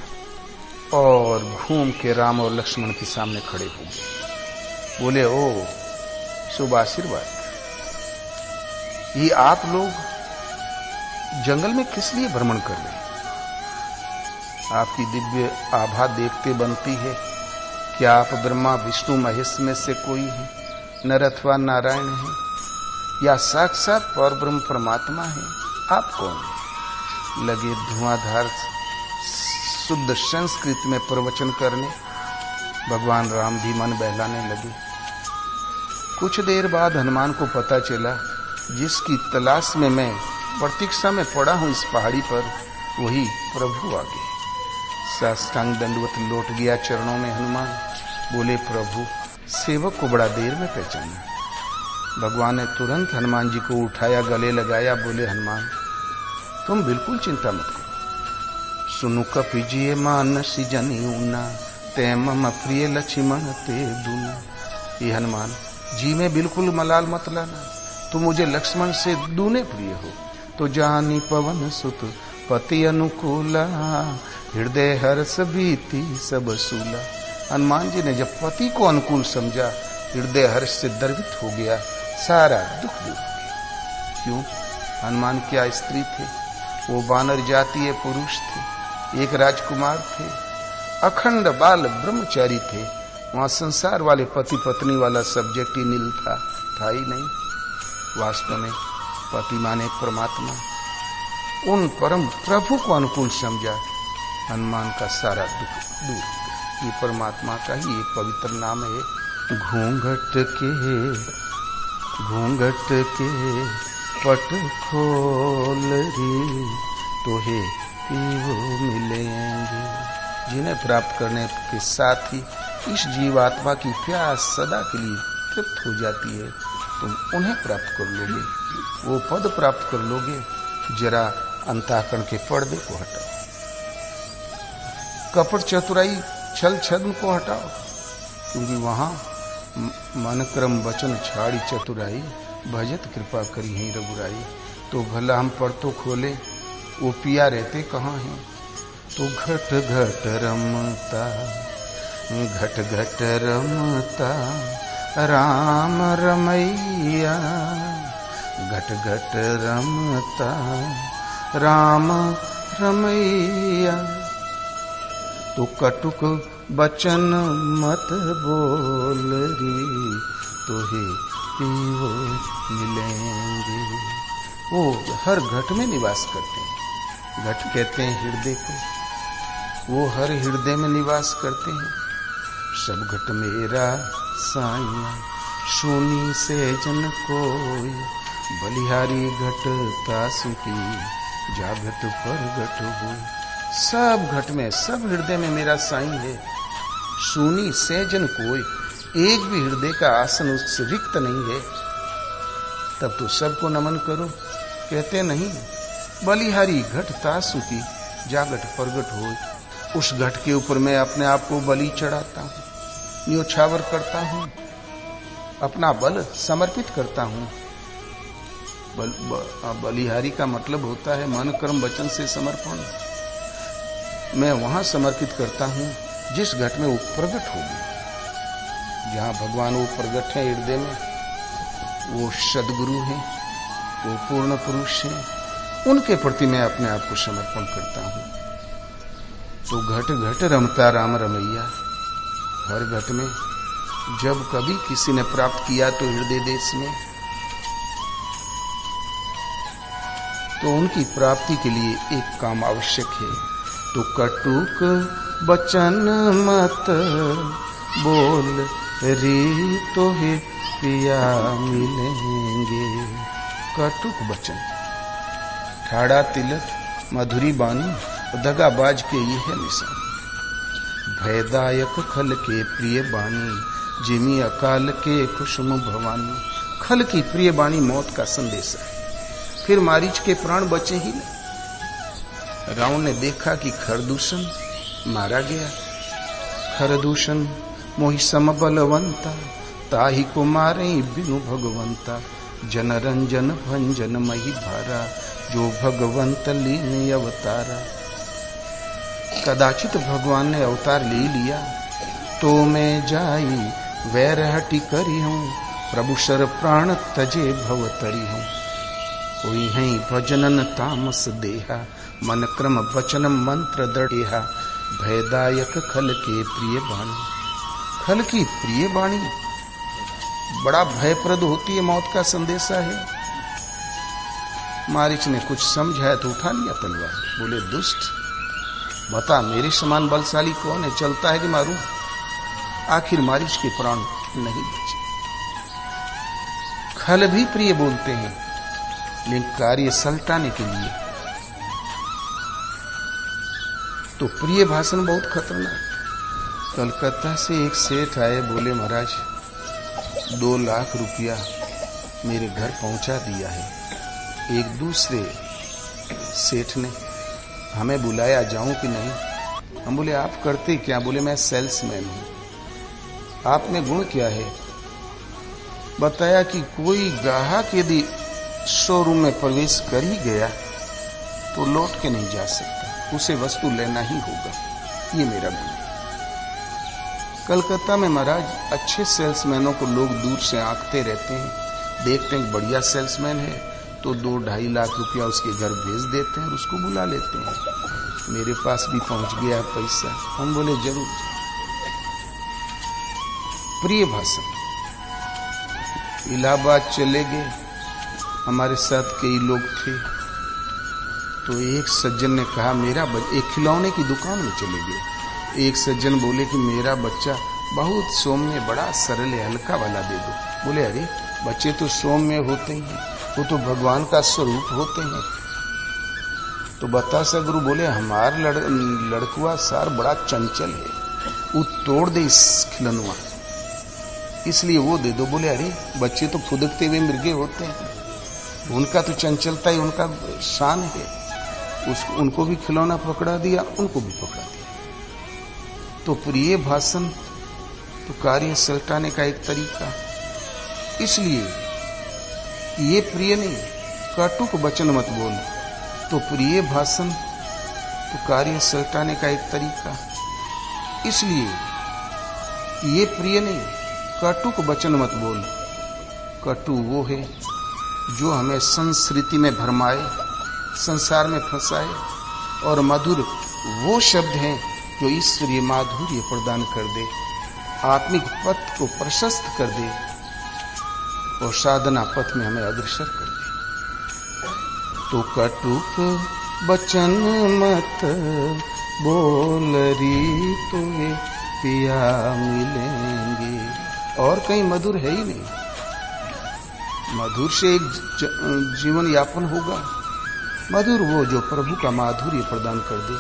और घूम के राम और लक्ष्मण के सामने खड़े हो गए। बोले ओ शुभ आशीर्वाद, ये आप लोग जंगल में किस लिए भ्रमण कर रहे हैं? आपकी दिव्य आभा देखते बनती है क्या आप ब्रह्मा विष्णु महेश में से कोई है, नर अथवा नारायण है, या साक्षात परब्रह्म परमात्मा है? आप कौन है? लगे धुआंधार शुद्ध संस्कृत में प्रवचन करने। भगवान राम भी मन बहलाने लगे। कुछ देर बाद हनुमान को पता चला जिसकी तलाश में मैं प्रतीक्षा में पड़ा हूं इस पहाड़ी पर, वही प्रभु आ गए। साष्टांग दंडवत लौट गया चरणों में हनुमान। बोले प्रभु सेवक को बड़ा देर में पहचाना। भगवान ने तुरंत हनुमान जी को उठाया, गले लगाया। बोले हनुमान तुम बिल्कुल चिंता मत करो। सुनु कपिजिए मानसी जनियूना, ते मम प्रिय लक्ष्मण ते दूना। ये हनुमान जी में बिल्कुल मलाल मत लाना, तुम मुझे लक्ष्मण से दूने प्रिय हो। तो जानी पवन सुत पति अनुकूला, हृदय हर्ष भीति सब सूला। हनुमान जी ने जब पति को अनुकूल समझा, हृदय हर्ष से द्रवित हो गया, सारा दुख दूर हो गया। क्यों? हनुमान क्या स्त्री थे, वो वानर जातीय पुरुष थे, एक राजकुमार थे, अखंड बाल ब्रह्मचारी थे। वहां संसार वाले पति पत्नी वाला सब्जेक्ट ही नील था ही नहीं। वास्तव में पति माने परमात्मा, उन परम प्रभु को अनुकूल समझा, हनुमान का सारा दुख दूर हो गया। ये परमात्मा का ही एक पवित्र नाम है। घूंघट के पट खोल रे, तोहे वो मिलेंगे। जिन्हें प्राप्त करने के साथ ही इस जीवात्मा की प्यास सदा के लिए तृप्त हो जाती है। तुम उन्हें प्राप्त कर लोगे, वो पद प्राप्त कर लोगे जरा अंतःकरण के पर्दे को हटाओ, कपट चतुराई छल छद्म को हटाओ, क्योंकि वहां मन क्रम वचन छाड़ी चतुराई, भजत कृपा करी है रघुराई। तो भला हम पढ़तो खोले, वो पिया रहते कहाँ हैं? तो घट घट रमता, घट घट रमता राम रमैया, घट घट रमता राम रमैया। तो कटुक बचन मत बोल रे, तोहे पीओ मिलेंगे। वो हर घट में निवास करते हैं, घट कहते हैं हृदय को, वो हर हृदय में निवास करते हैं। सब घट मेरा साइया, सोनी से जन कोई, बलिहारी घट तासुकी, जागत पर घट हो। सब घट में, सब हृदय में मेरा साईं है। सुनी से जन कोई, एक भी हृदय का आसन उससे रिक्त नहीं है। तब तो सबको नमन करो, कहते नहीं। बलिहारी घट तासुकी, जागट प्रगट हो। उस घट के ऊपर मैं अपने आप को बलि चढ़ाता हूँ, न्योछावर करता हूँ, अपना बल समर्पित करता हूँ। बलिहारी का मतलब होता है मन कर्म वचन से समर्पण। मैं वहां समर्पित करता हूं जिस घट में वो प्रगट होगी। जहां भगवान वो प्रगट है हृदय में, वो सदगुरु हैं, वो पूर्ण पुरुष हैं, उनके प्रति मैं अपने आप को समर्पण करता हूं। तो घट घट रमता राम रमैया, हर घट में जब कभी किसी ने प्राप्त किया तो हृदय देश में, तो उनकी प्राप्ति के लिए एक काम आवश्यक है। तो कटुक बचन मत बोल रे, तोहे पिया मिलेंगे। कटुक बचन, ठाड़ा तिलक मधुरी बानी, दगाबाज के ये है निशान। भयदायक खल के प्रिय बानी, जिमी अकाल के कुसुम भवानी। खल की प्रिय बानी मौत का संदेश है। फिर मारीच के प्राण बचे ही नहीं। रावण ने देखा कि खरदूषण मारा गया। खरदूषण मोहि सम बलवंता, ताहि को मारे बिनु भगवंता। जन रंजन भंजन मही भारा, जो भगवंत लीन अवतारा। कदाचित भगवान ने अवतार ले लिया, तो मैं जाई वैर हटि करी हूँ। प्रभु सर प्राण तजे भवतरी हूँ। कोई है भजनन तामस देहा, मन क्रम वचन मंत्र दृढ़ेहा। भयदायक खल के प्रिय बाणी, खल की प्रिय बाणी बड़ा भयप्रद होती है, मौत का संदेशा है। मारीच ने कुछ समझाया तो उठा लिया तलवार, बोले दुष्ट, बता मेरे समान बलशाली कौन है, चलता है कि मारूं? आखिर मारीच के प्राण नहीं बचे। खल भी प्रिय बोलते हैं, लेकिन कार्य सलटाने के लिए तो प्रिय भाषण बहुत खतरनाक। कलकत्ता से एक सेठ आए, बोले महाराज 2 लाख रुपया मेरे घर पहुंचा दिया है। एक दूसरे सेठ ने हमें बुलाया, जाऊं कि नहीं? हम बोले आप करते क्या? बोले मैं सेल्समैन हूं। आप में गुण क्या है? बताया कि कोई ग्राहक यदि शोरूम में प्रवेश कर ही गया तो लौट के नहीं जा सकता, उसे वस्तु लेना ही होगा। ये मेरा गुण। कलकत्ता में महाराज अच्छे सेल्समैनों को लोग दूर से आंकते रहते हैं, देखते हैं बढ़िया सेल्समैन है तो 2-2.5 लाख रुपया उसके घर भेज देते हैं और उसको बुला लेते हैं। मेरे पास भी पहुंच गया पैसा। हम बोले जरूर। प्रिय भाषण। इलाहाबाद चले गए, हमारे साथ कई लोग थे, तो एक सज्जन ने कहा मेरा एक खिलौने की दुकान में चले गए। एक सज्जन बोले कि मेरा बच्चा बहुत सौम्य, बड़ा सरल है, हल्का वाला दे दो। बोले अरे बच्चे तो सौम्य होते ही हैं, वो तो भगवान का स्वरूप होते हैं। तो बता सा गुरु? बोले हमार लड़कुआ सार बड़ा चंचल है, वो तोड़ दे इस खिलौना, इसलिए वो दे दो। बोले अरे बच्चे तो फुदकते हुए मृगे होते हैं। उनका तो चंचलता ही उनका शान है। उनको भी खिलौना पकड़ा दिया, उनको भी पकड़ा दिया। तो प्रिय भाषण तो कार्य सलटाने का एक तरीका। इसलिए ये प्रिय नहीं, कटुक वचन मत बोल। तो प्रिय भाषण तो कार्य सलटाने का एक तरीका। इसलिए ये प्रिय नहीं, कटुक वचन मत बोल। कटु वो है जो हमें संस्कृति में भरमाए, संसार में फंसाए, और मधुर वो शब्द हैं जो ईश्वरीय माधुर्य प्रदान कर दे, आत्मिक पथ को प्रशस्त कर दे और साधना पथ में हमें अग्रसर कर दे। तो कटुक वचन मत बोल री, तुम्हें पिया मिलेंगे। और कहीं मधुर है ही नहीं। मधुर से एक जीवन यापन होगा। मधुर वो जो प्रभु का माधुर्य प्रदान कर दे।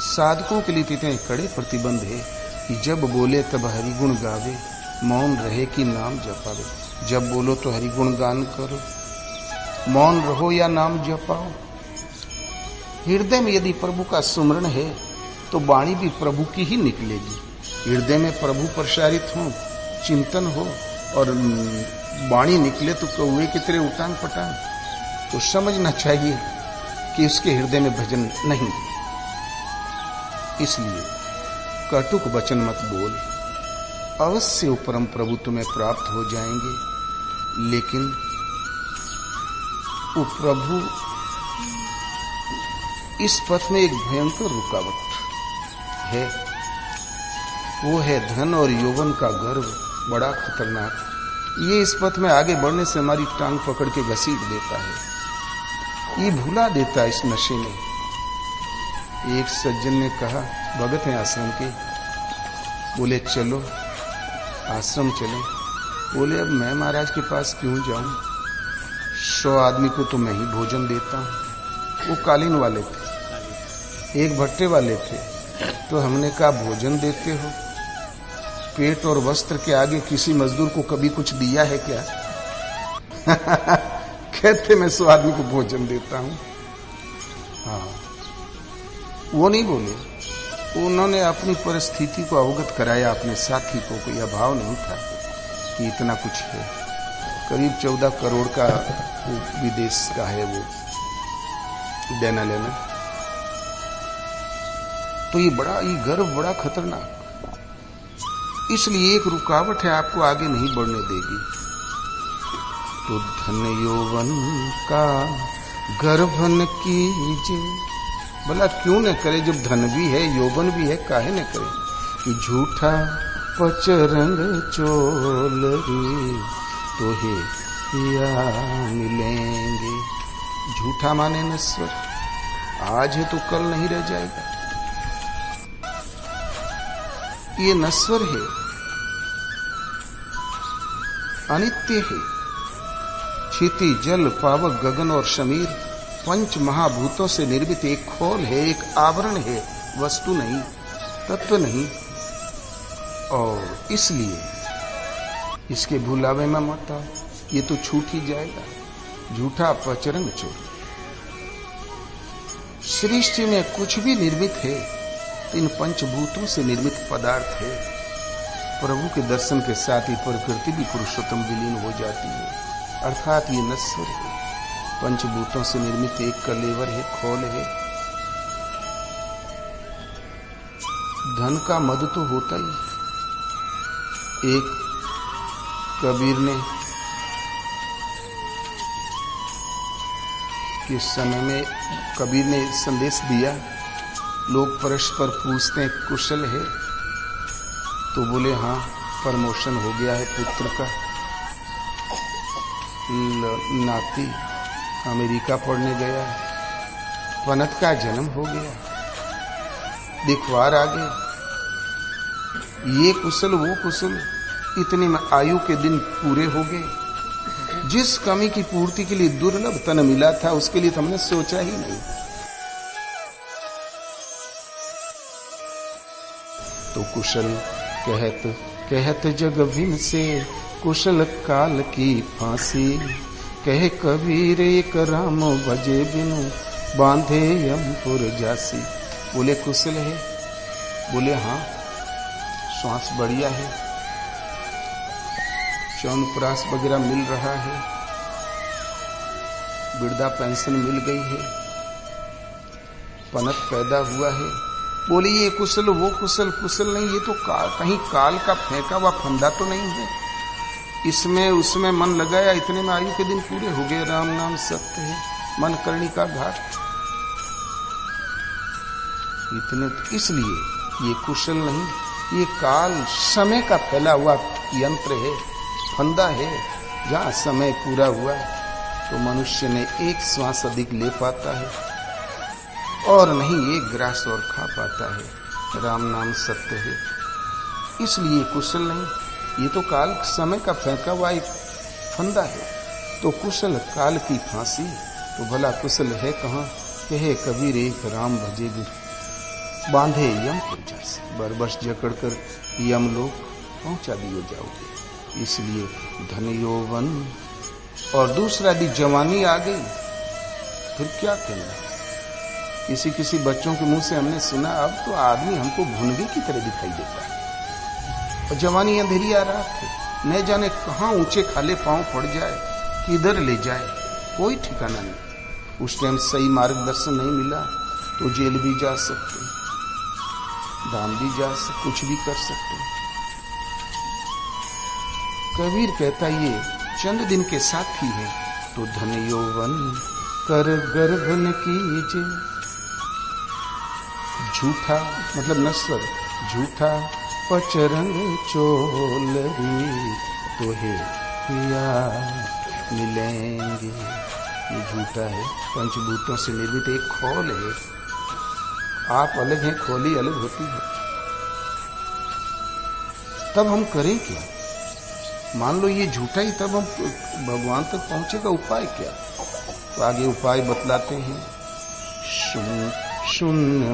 साधकों के लिए इतने कड़े प्रतिबंध है कि जब बोले तब हरिगुण गावे, मौन रहे कि नाम जपावे। जब बोलो तो हरिगुण गान करो, मौन रहो या नाम जपाओ। हृदय में यदि प्रभु का सुमरण है तो वाणी भी प्रभु की ही निकलेगी। हृदय में प्रभु प्रसारित हो, चिंतन हो और वाणी निकले तो कौवे की तरह उटांग पटांग, तो समझना चाहिए कि उसके हृदय में भजन नहीं। इसलिए कटुक वचन मत बोल। अवश्य वो परम प्रभु तुम्हें प्राप्त हो जाएंगे, लेकिन वो प्रभु इस पथ में एक भयंकर रुकावट है। वो है धन और यौवन का गर्व, बड़ा खतरनाक। ये इस पथ में आगे बढ़ने से हमारी टांग पकड़ के घसीट देता है, ये भुला देता है इस नशे में। एक सज्जन ने कहा, भगत हैं आश्रम के, बोले चलो आश्रम चले। बोले अब मैं महाराज के पास क्यों जाऊं, 100 आदमी को तो मैं ही भोजन देता हूं। वो कालीन वाले थे, एक भट्टे वाले थे। तो हमने कहा भोजन देते हो, पेट और वस्त्र के आगे किसी मजदूर को कभी कुछ दिया है क्या? कहते मैं 100 आदमी को भोजन देता हूं। हाँ, वो नहीं बोले, उन्होंने अपनी परिस्थिति को अवगत कराया अपने साथी को। कोई अभाव नहीं था कि इतना कुछ है। करीब 14 करोड़ का विदेश का है वो देना लेना। तो ये गर्व बड़ा खतरनाक। इसलिए एक रुकावट है, आपको आगे नहीं बढ़ने देगी। तो धन यौवन का गर्भन कीजिए। भला क्यों न करे, जब धन भी है यौवन भी है, काहे न करे। कि झूठा पचरंग चोलरी तो हे पिया मिलेंगे। झूठा माने नश्वर, आज है तो कल नहीं रह जाएगा। ये नश्वर है, अनित्य है। क्षिति जल पावक गगन और समीर 5 महाभूतों से निर्मित एक खोल है, एक आवरण है, वस्तु नहीं, तत्व नहीं। और इसलिए इसके भुलावे में मत आओ, ये तो छूट ही जाएगा। झूठा पचरंग चोर। सृष्टि में कुछ भी निर्मित है तो इन 5 भूतों से निर्मित पदार्थ है। प्रभु के दर्शन के साथ ही प्रकृति भी पुरुषोत्तम विलीन हो जाती है। अर्थात ये नश्वर है, 5 भूतों से निर्मित एक कलेवर है, खोल है। धन का मद तो होता ही। एक कबीर ने किस समय में कबीर ने संदेश दिया, लोग परस्पर पूछते हैं कुशल है, तो बोले हाँ प्रमोशन हो गया है पुत्र का, नाती अमेरिका पढ़ने गया, पनत का जन्म हो गया, दिखवार आ गए, ये कुशल वो कुशल, इतने में आयु के दिन पूरे हो गए। जिस कमी की पूर्ति के लिए दुर्लभ तन मिला था उसके लिए तो हमने सोचा ही नहीं। तो कुशल कहत कहत जग भिन से, कुशल काल की फांसी, कहे कबीर एक राम भजे बिनु बांधे यमपुर जासी। बोले कुशल है? बोले हाँ, श्वास बढ़िया है, च्यवनप्राश वगैरह मिल रहा है, वृद्धा पेंशन मिल गई है, पनत पैदा हुआ है। बोले ये कुशल वो कुशल? कुशल नहीं, ये तो कहीं काल का फेंका हुआ फंदा तो नहीं है। इसमें उसमें मन लगाया, इतने में आयु के दिन पूरे हो गए। राम नाम सत्य है, मन करनी का घाट। इतने इसलिए ये कुशल नहीं, ये काल समय का फैला हुआ यंत्र है, फंदा है। जहां समय पूरा हुआ तो मनुष्य ने एक श्वास अधिक ले पाता है और नहीं एक ग्रास और खा पाता है। राम नाम सत्य है, इसलिए कुशल नहीं, ये तो काल समय का फेंका हुआ एक फंदा है। तो कुशल काल की फांसी, तो भला कुशल है कहाँ? कहे कबीर एक राम भजे बांधे यमपुर जासी। बरबस जकड़ कर यम लोग पहुंचा दिए जाओगे। इसलिए धन यौवन और दूसरा यदि जवानी आ गई फिर क्या करना? किसी बच्चों के मुंह से हमने सुना, अब तो आदमी हमको भुनगे की तरह दिखाई देता है। और जवानी अंधेरी आ रहा है, न जाने कहां ऊंचे खाले पांव पड़ जाए, किधर ले जाए, कोई ठिकाना नहीं। उस टाइम सही मार्गदर्शन नहीं मिला तो जेल भी जा सकते, धाम भी जा सकते, कुछ भी कर सकते। कबीर कहता ये चंद दिन के साथी है, तो धन यौवन कर गर्भ न कीजे। झूठा मतलब नश्वर, झूठा पचरंग चोलरी तोहे पिया मिलेंगे। ये झूठा है, पंचभूतों से निर्मित एक खोल है। आप अलग हैं, खोली अलग होती है। तब हम करें क्या? मान लो ये झूठा ही, तब हम भगवान तक पहुंचेगा उपाय क्या? तो आगे उपाय बतलाते हैं। शून्य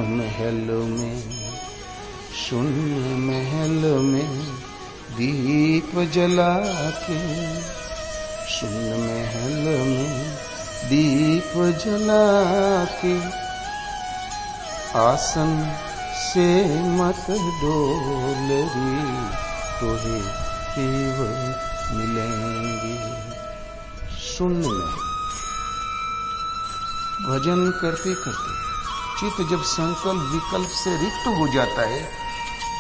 महल में दीप जला के, शून्य महल में दीप जला के, आसन से मत डोलरी तोहे केवल मिलेंगे। शून्य में भजन करते करते चित्त जब संकल्प विकल्प से रिक्त हो जाता है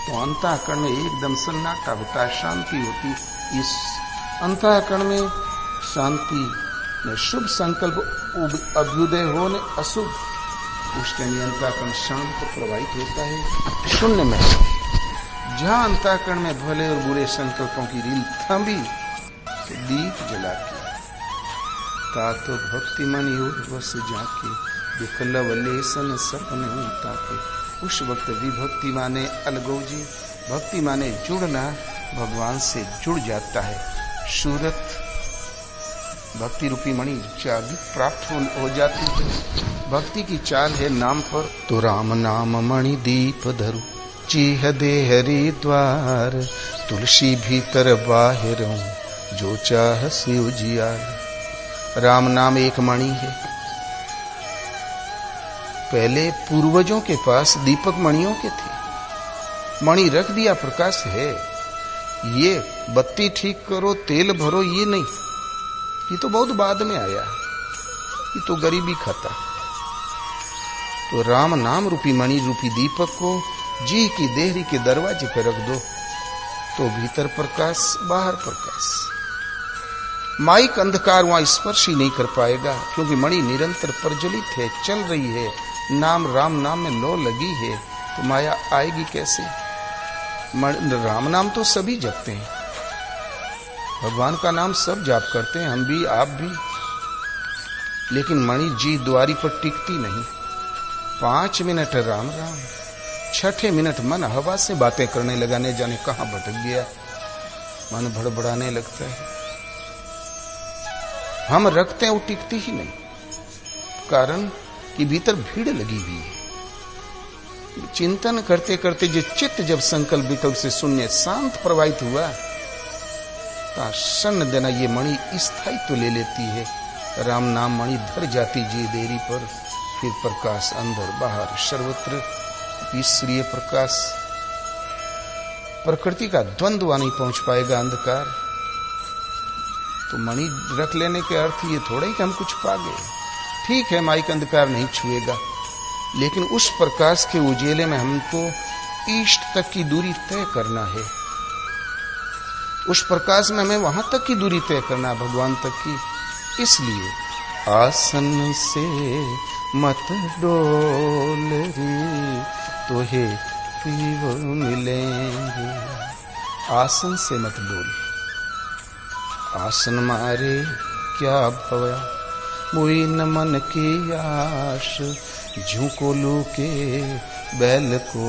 तो अंतःकरण में एकदम सन्नाटा होता है, शांति होती। इस अंतःकरण में शांति में शुभ संकल्प अभ्युदय हो ने अशुभ, उस टाइम अंतःकरण शांत प्रवाहित होता है। शून्य में जहां अंतःकरण में भले और बुरे संकल्पों की रील थमी तो दीप जला के तात भक्ति मन बस जाके दुख लवलेसन सपने ताके। उस वक्त भी भक्ति माने अलगोजी, भक्ति माने जुड़ना, भगवान से जुड़ जाता है। सूरत भक्ति रूपी मणि चाबी प्राप्त हो जाती है। भक्ति की चाल है नाम पर, तो राम नाम मणि दीप धरु चीह दे हरि द्वार, तुलसी भीतर बाहिर जो चाह से उजियार। राम नाम एक मणि है। पहले पूर्वजों के पास दीपक मणियों के थे, मणि रख दिया, प्रकाश है। ये बत्ती ठीक करो, तेल भरो, ये नहीं, ये तो बहुत बाद में आया, ये तो गरीबी खाता। तो राम नाम रूपी मणि रूपी दीपक को जी की देहरी के दरवाजे पर रख दो तो भीतर प्रकाश, बाहर प्रकाश। माइक अंधकार वहां स्पर्श ही नहीं कर पाएगा, क्योंकि मणि निरंतर प्रज्वलित है, चल रही है। नाम राम नाम में लो लगी है, तो माया आएगी कैसे? राम नाम तो सभी जपते हैं, भगवान का नाम सब जाप करते हैं, हम भी आप भी, लेकिन मणि जी द्वारी पर टिकती नहीं। 5 मिनट राम राम, 6ठे मिनट मन हवा से बातें करने लगा, ने जाने कहां भटक गया, मन भड़बड़ाने लगता है। हम रखते हैं, वो टिकती ही नहीं, कारण कि भीतर भीड़ लगी हुई है। चिंतन करते करते जो चित्त जब संकल्प विकल्प से शून्य शांत प्रवाहित हुआ, का सन देना, ये मणि स्थायित्व ले लेती है। राम नाम मणि धर जाती जी देरी पर, फिर प्रकाश अंदर बाहर सर्वत्र ईश्वरीय प्रकाश। प्रकृति का द्वंद्व वहां नहीं पहुंच पाएगा अंधकार। तो मणि रख लेने के अर्थ ये थोड़ा ही कि हम कुछ पा गए। ठीक है, माइक अंधकार नहीं छुएगा, लेकिन उस प्रकाश के उजेले में हमको इष्ट तक की दूरी तय करना है। उस प्रकाश में हमें वहां तक की दूरी तय करना, भगवान तक की। इसलिए आसन से मत डोल रे, तो हे पीव मिलेंगे। आसन से मत डोल। आसन मारे क्या भया, मुई न मन की आश, झूको लू के बैल को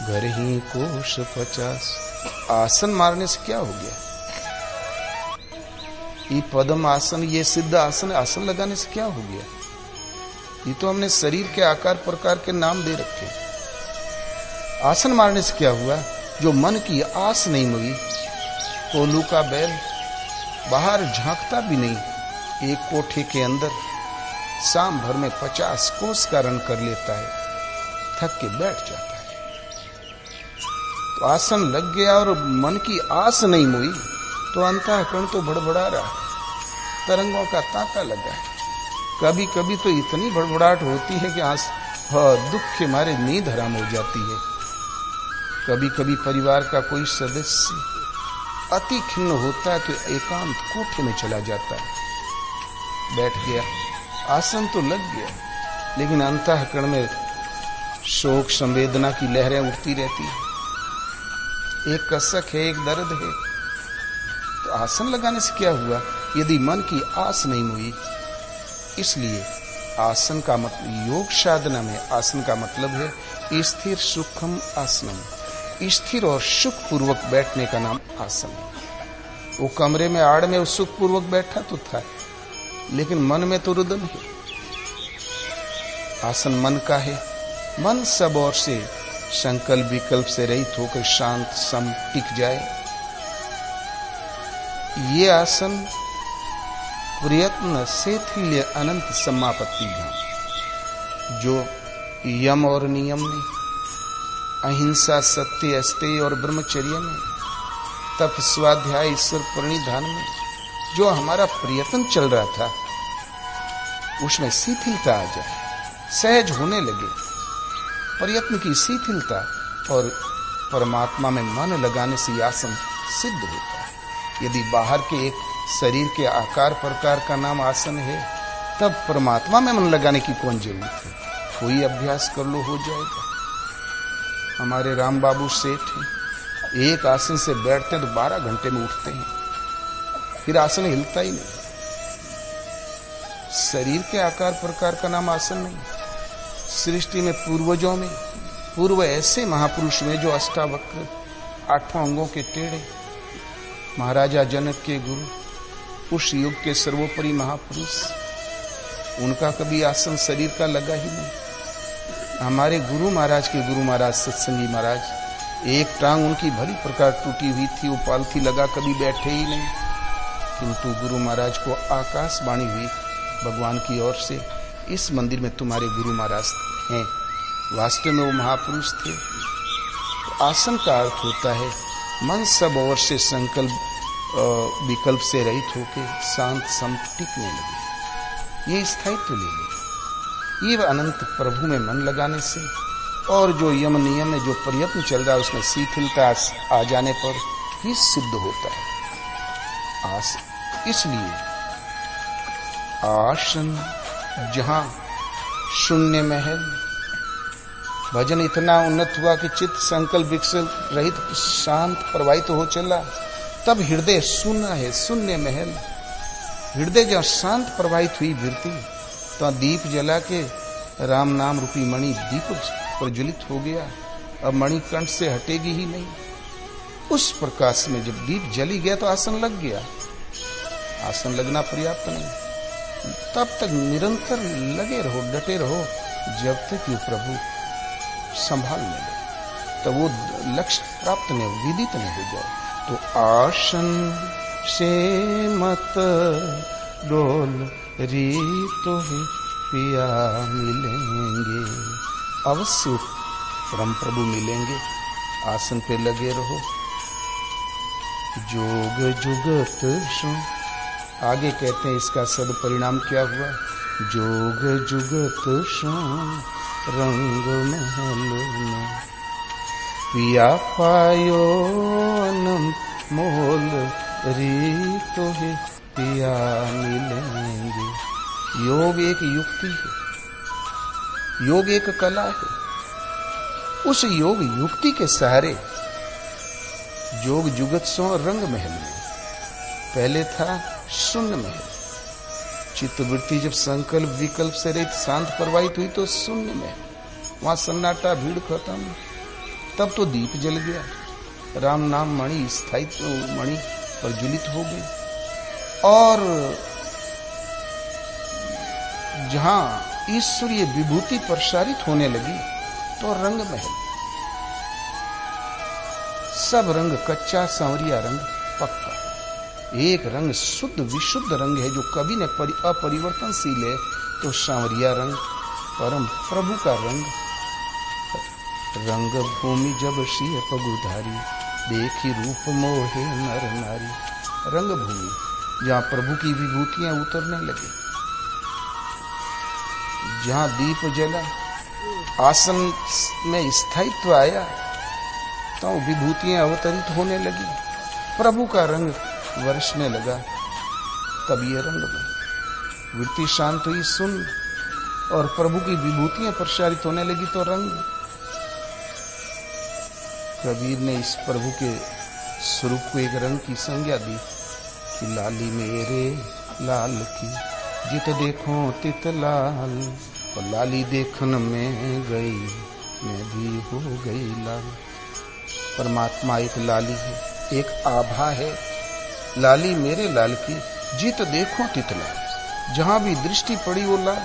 घर ही कोश 50। आसन मारने से क्या हो गया? ये पद्म आसन, ये सिद्ध आसन, आसन लगाने से क्या हो गया? ये तो हमने शरीर के आकार प्रकार के नाम दे रखे। आसन मारने से क्या हुआ? जो मन की आस नहीं हुई, कोलू का बैल बाहर झांकता भी नहीं, एक कोठे के अंदर शाम भर में 50 कोस का रन कर लेता है, थक के बैठ जाता है। तो आसन लग गया और मन की आस नहीं हुई, तो अंतःकरण तो बड़बड़ा रहा है, तरंगों का तांता लगा है। कभी कभी तो इतनी बड़बड़ाहट होती है कि दुख के मारे नींद हराम हो जाती है। कभी कभी परिवार का कोई सदस्य अति खिन्न होता है तो एकांत कोठे में चला जाता है, बैठ गया, आसन तो लग गया, लेकिन अंतःकरण में शोक संवेदना की लहरें उठती रहती है, एक कसक है, एक दर्द है। तो आसन लगाने से क्या हुआ? यदि मन की आस नहीं हुई। इसलिए आसन का मतलब, योग साधना में आसन का मतलब है स्थिर सुखम आसनम, स्थिर और सुख पूर्वक बैठने का नाम आसन है। वो कमरे में आड़ में सुख पूर्वक बैठा तो था, लेकिन मन में तो रुदन है। आसन मन का है। मन सब ओर से संकल्प विकल्प से रहित होकर शांत सम टिक जाए। ये आसन प्रयत्न शैथिल्य अनंत समापत्ति धाम, जो यम और नियम में, अहिंसा सत्य अस्तेय और ब्रह्मचर्य में, तप स्वाध्याय ईश्वर प्रणिधान में जो हमारा प्रयत्न चल रहा था, उसमें शिथिलता आ जाए, सहज होने लगे। प्रयत्न की शिथिलता और परमात्मा में मन लगाने से आसन सिद्ध होता है। यदि बाहर के एक शरीर के आकार प्रकार का नाम आसन है, तब परमात्मा में मन लगाने की कौन जरूरत है? कोई अभ्यास कर लो, हो जाएगा। हमारे राम बाबू सेठ हैं, एक आसन से बैठते हैं तो 12 घंटे में उठते हैं, फिर आसन हिलता ही नहीं। शरीर के आकार प्रकार का नाम आसन नहीं। सृष्टि में पूर्वजों में, पूर्व ऐसे महापुरुष में जो अष्टावक्र, 8 अंगों के टेढ़े, महाराजा जनक के गुरु, उस युग के सर्वोपरि महापुरुष, उनका कभी आसन शरीर का लगा ही नहीं। हमारे गुरु महाराज के गुरु महाराज सत्संगी महाराज, एक टांग उनकी भली प्रकार टूटी हुई थी, वो पालथी लगा कभी बैठे ही नहीं। किंतु गुरु महाराज को आकाशवाणी हुई भगवान की ओर से, इस मंदिर में तुम्हारे गुरु महाराज हैं। वास्तव में वो महापुरुष थे। तो आसन का अर्थ होता है मन सब ओर से संकल्प विकल्प से रहित होकर शांत सम टिकने लगे, ये स्थायित्व ले ले। ये अनंत प्रभु में मन लगाने से, और जो यम नियम में जो प्रयत्न चल रहा है उसमें शिथिलता आ जाने पर ही सिद्ध होता है आसन। इसलिए आसन जहां शून्य में है, भजन इतना उन्नत हुआ कि चित्त संकल्प विकल्प रहित शांत प्रवाहित हो चला, तब हृदय शून्य है, शून्य महल। हृदय जब शांत प्रवाहित हुई वृत्ति, तो दीप जला के राम नाम रूपी मणि दीप प्रज्वलित हो गया। अब मणि कंठ से हटेगी ही नहीं। उस प्रकाश में जब दीप जली गया तो आसन लग गया। आसन लगना पर्याप्त नहीं, तब तक निरंतर लगे रहो, डटे रहो, जब तक ये प्रभु संभालने लगे, तब वो लक्ष्य प्राप्त नहीं, विदित नहीं हो जाए। तो आसन से मत डोल री तो ही पिया मिलेंगे। अवश्य परम प्रभु मिलेंगे, आसन पे लगे रहो। जोग जुगत सुन, आगे कहते हैं इसका सदपरिणाम क्या हुआ। जोग जुगत सुन रंग महल में पिया पायो अनम मोल री तो ही पिया मिलेंगे। योग एक युक्ति है, योग एक कला है। उस योग युक्ति के सहारे जोग जुगत सो रंग महल में, पहले था शून्य महल। चित्तवृत्ति जब संकल्प विकल्प से रहित शांत प्रवाहित हुई तो शून्य महल, वहां सन्नाटा, भीड़ खत्म। तब तो दीप जल गया, राम नाम मणि स्थायित्व मणि प्रज्वलित हो गई। और जहां ईश्वरीय विभूति प्रसारित होने लगी तो रंग महल, सब रंग कच्चा, सांवरिया रंग पक्का, एक रंग शुद्ध विशुद्ध रंग है जो कभी न अपरिवर्तनशील है, तो सांवरिया रंग परम प्रभु का रंग। रंग भूमि जब सिंह पगुधारी, देखी रूप मोहे नर नारी। रंग भूमि जहां प्रभु की विभूतियां उतरने लगी, जहां दीप जला, आसन में स्थायित्व आया, तो विभूतियां अवतरित होने लगी, प्रभु का रंग वर्षने लगा। तब ये रंग में वृत्ति शांत हुई, सुन, और प्रभु की विभूतियां प्रसारित होने लगी तो रंग। कबीर ने इस प्रभु के स्वरूप को एक रंग की संज्ञा दी कि लाली मेरे लाल की, जित देखो तित लाल। और लाली देखन में गई, मैं भी हो गई लाल। परमात्मा एक लाली है, एक आभा है। लाली मेरे लाल की, जित देखो तित लाल, जहां भी दृष्टि पड़ी वो लाल।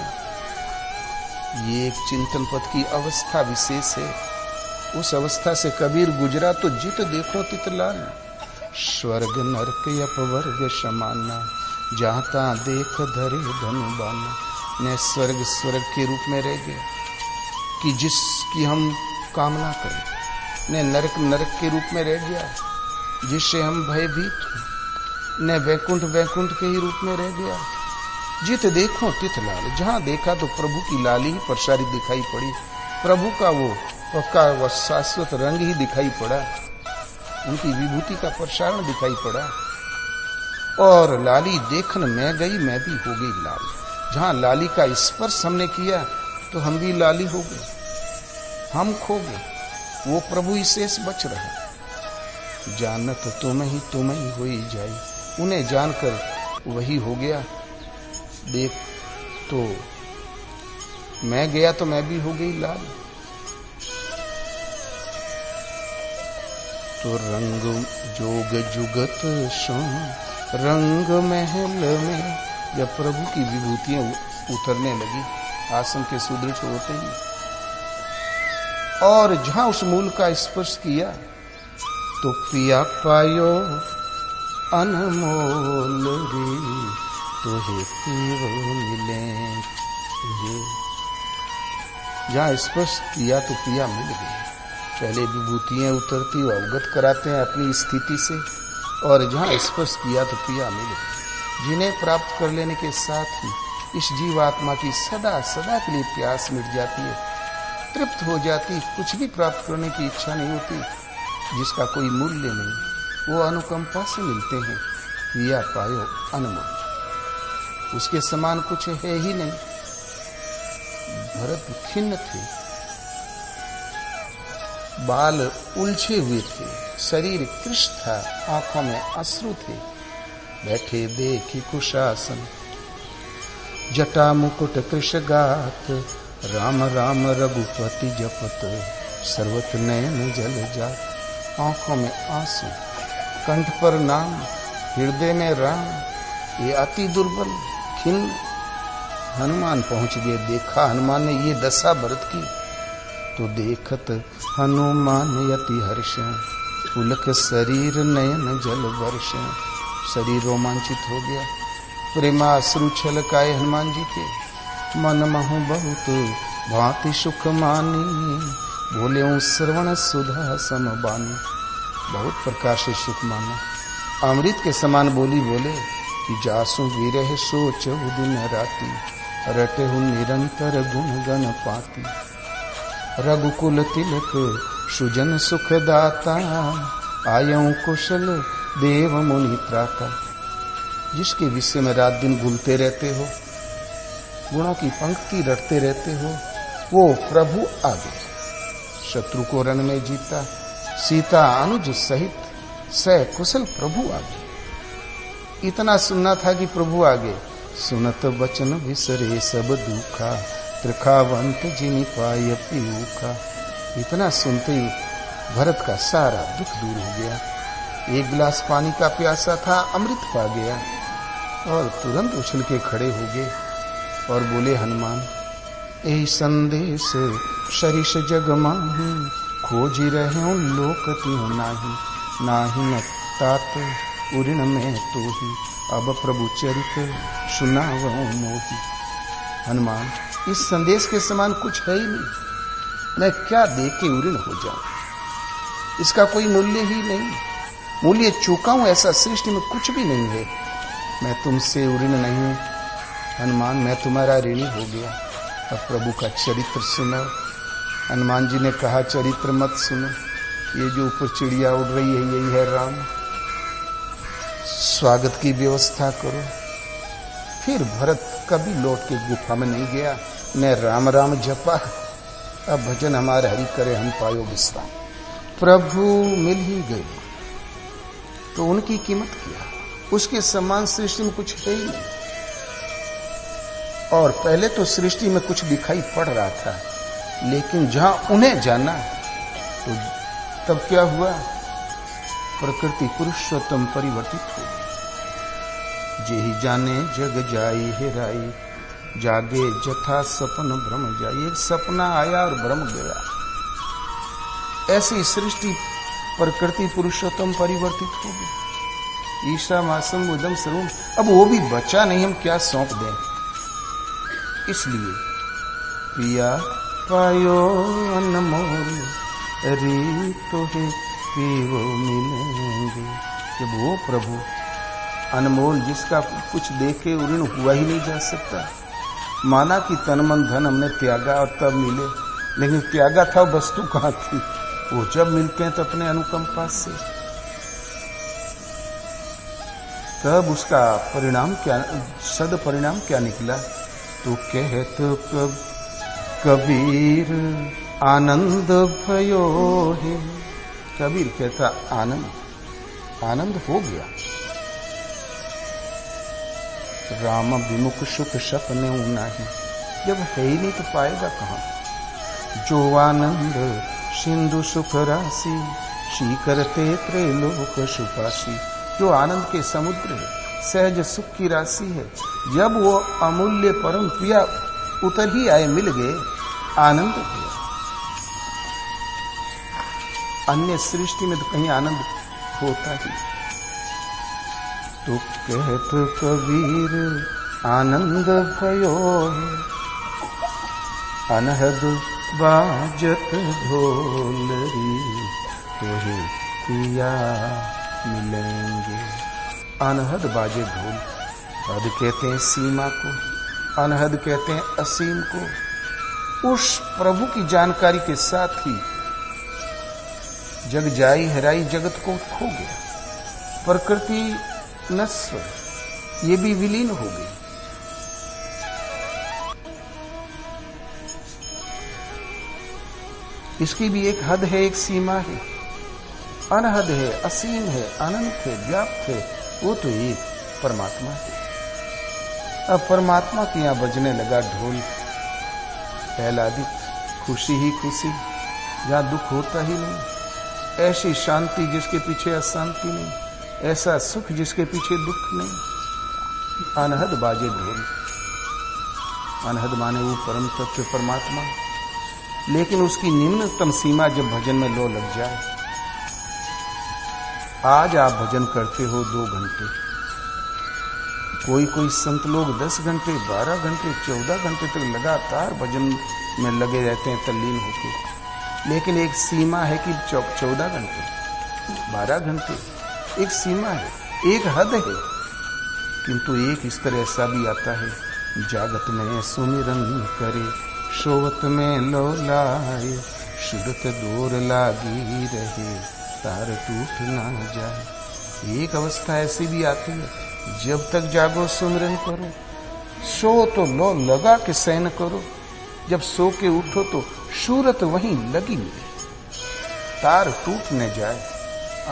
ये एक चिंतन पथ की अवस्था विशेष है। उस अवस्था से कबीर गुजरा तो जित देखो तित लाल। स्वर्ग नरक अपवर्ग समाना, जाता देख धरे धनुबाना। ने स्वर्ग स्वर्ग के रूप में रह गया कि जिसकी हम कामना करें, ने नरक नरक के रूप में रह गया जिससे हम भयभीत हो, ने वैकुंठ वैकुंठ के ही रूप में रह गया। जित देखो तित लाल, जहां देखा तो प्रभु की लाली ही प्रसारित दिखाई पड़ी, प्रभु का वो पक्का व शाश्वत रंग ही दिखाई पड़ा, उनकी विभूति का प्रसारण दिखाई पड़ा। और लाली देखन में गई, मैं भी हो गई लाल। जहां लाली का स्पर्श हमने किया तो हम भी लाली हो गए, हम खो गए, वो प्रभु ही शेष बच रहा। जानत तुम ही होई जाई, उन्हें जानकर वही हो गया। देख तो मैं गया तो मैं भी हो गई लाल। तो रंग जोग जुगत सो रंग महल में, जब प्रभु की विभूतियां उतरने लगी आसन के सुदृढ़ होते ही, और जहां उस मूल का स्पर्श किया तो पिया पायो अनमोल रे, तो हे मिलेंगे। जहां स्पर्श किया तो पिया मिल गए। पहले विभूतियां उतरती वो अवगत कराते हैं अपनी स्थिति से, और जहां स्पर्श किया तो पिया मिल गए, जिन्हें प्राप्त कर लेने के साथ ही इस जीवात्मा की सदा सदा के लिए प्यास मिट जाती है, तृप्त हो जाती, कुछ भी प्राप्त करने की इच्छा नहीं होती, जिसका कोई मूल्य नहीं, वो अनुकंपा से मिलते हैं। पिया पायो अनमोल, उसके समान कुछ है ही नहीं। भरत खिन्न थे, बाल उलझे हुए थे, शरीर कृश था, आंखों में अश्रु थे, बैठे देखी कुशासन, जटा मुकुट कृश गात, राम राम रघुपति जपत, सर्वत नयन जल जात। आंखों में आंसू, कंठ पर नाम, हृदय में राम, ये अति दुर्बल खिन्न। हनुमान पहुंच गए, देखा हनुमान ने ये दशा भरत की, तो देखत हनुमान यति हर्ष, पुलक शरीर नयन जल वर्ष। शरीर रोमांचित हो गया। प्रेमाश्रु छलकाए हनुमान जी के, मन महु बहुत भांति सुख मानी, बोले श्रवण सुधा समबानी। बहुत प्रकार से सुख माना, अमृत के समान बोली बोले कि जासु विरह सोचहु दिन राति, रटहु निरंतर गुण गण पाती। रघुकुल तिलक सुजन सुख दाता, आयऊ कुशल देव मुनि त्राता। जिसके विषय में रात दिन भूलते रहते हो, गुणों की पंक्ति रटते रहते हो, वो प्रभु आगे। शत्रु को रण में जीता, सीता अनुज सहित सह कुशल प्रभु आगे। इतना सुनना था कि प्रभु आगे। सुनत वचन विसरे सब दुखा, त्रिखावंत जिनि पाय पीऊखा। इतना सुनते ही भरत का सारा दुख दूर हो गया। एक गिलास पानी का प्यासा था, अमृत पा गया और तुरंत उछल के खड़े हो गए और बोले हनुमान, एहि संदेश सरिस जग माही, खोजी रहे लोक तिहु नाही, नाही न तात उऋण में तोही, अब प्रभु चरित सुनावऊं मोही। हनुमान, इस संदेश के समान कुछ है ही नहीं, मैं क्या दे के उऋण हो जाऊं, इसका कोई मूल्य ही नहीं। मूल्य चुकाऊं ऐसा सृष्टि में कुछ भी नहीं है। मैं तुमसे उऋण नहीं हूं हनुमान, मैं तुम्हारा ऋणी हो गया। अब प्रभु का चरित्र सुनो। हनुमान जी ने कहा, चरित्र मत सुनो, ये जो ऊपर चिड़िया उड़ रही है यही है राम, स्वागत की व्यवस्था करो। फिर भरत कभी लौट के गुफा में नहीं गया, न राम राम जपा। अब भजन हमारे हरि करे हम पायो विश्राम। प्रभु मिल ही गए तो उनकी कीमत क्या, उसके समान सृष्टि में कुछ है ही नहीं। और पहले तो सृष्टि में कुछ दिखाई पड़ रहा था, लेकिन जहां उन्हें जाना तो तब क्या हुआ, प्रकृति पुरुषोत्तम परिवर्तित हो गई। जेहि जाने जग जाई हेराई, जागे जथा सपन भ्रम जाई। एक सपना आया और भ्रम गया। ऐसी सृष्टि प्रकृति पुरुषोत्तम परिवर्तित हो गई। ईशा मासम उदम सर्वम, अब वो भी बचा नहीं, हम क्या सौंप दें। इसलिए पिया पायो अनमोल, रीतो है पीवो मिलेंगे। जब वो प्रभु अनमोल, जिसका कुछ देखे उऋण हुआ ही नहीं जा सकता, माना कि तन मन धन हमने त्यागा और तब मिले, लेकिन त्यागा था वस्तु कहाँ थी। वो जब मिलते हैं तो अपने अनुकंपा से, तब उसका परिणाम क्या, सद परिणाम क्या निकला। तो कहत कबीर आनंद भयो है। कबीर कहता आनंद हो गया। राम विमुख सुख सपने नहीं, जब है ही नहीं तो पाएगा कहां। जो आनंद सिंधु सुख राशि, शीकर ते त्रैलोक सुपासी। जो आनंद के समुद्र है, सहज सुख की राशि है, जब वो अमूल्य परम प्रिया उतर ही आए, मिल गए, आनंद हुआ। अन्य सृष्टि में तो कहीं आनंद होता ही। तो कहत कबीर आनंद भयो, अनहद बाजत ढोलरी, तोहे पिया मिलेंगे। अनहद बाजे ढोल, हद कहते हैं सीमा को, अनहद कहते हैं असीम को। उस प्रभु की जानकारी के साथ ही जग जाई हेराई, जगत को खो गया। प्रकृति नश्वर, ये भी विलीन हो गई। इसकी भी एक हद है, एक सीमा है। अनहद है, असीम है, अनंत है, व्याप्त है, वो तो एक परमात्मा है। अब परमात्मा के यहां बजने लगा ढोल। पहलादित खुशी ही खुशी, जहां दुख होता ही नहीं। ऐसी शांति जिसके पीछे अशांति नहीं, ऐसा सुख जिसके पीछे दुख नहीं। अनहद बाजे ढोल। अनहद माने वो परम तत्व परमात्मा, लेकिन उसकी निम्नतम सीमा जब भजन में लो लग जाए। आज आप भजन करते हो 2 घंटे, कोई कोई संत लोग 10 घंटे, 12 घंटे, 14 घंटे तक लगातार भजन में लगे रहते हैं, तल्लीन होके। लेकिन एक सीमा है कि 14 घंटे, 12 घंटे, एक सीमा है, एक हद है। किंतु एक स्तर ऐसा भी आता है, जागत में सुमिरन करे, सोवत में लो लाए, सुरत दूर लागी रहे, तार टूट ना जाए। एक अवस्था ऐसी भी आती है, जब तक जागो सुमिरन करो, सो तो लो लगा के सैन करो, जब सो के उठो तो सूरत वहीं लगी मिले, तार टूट न जाए।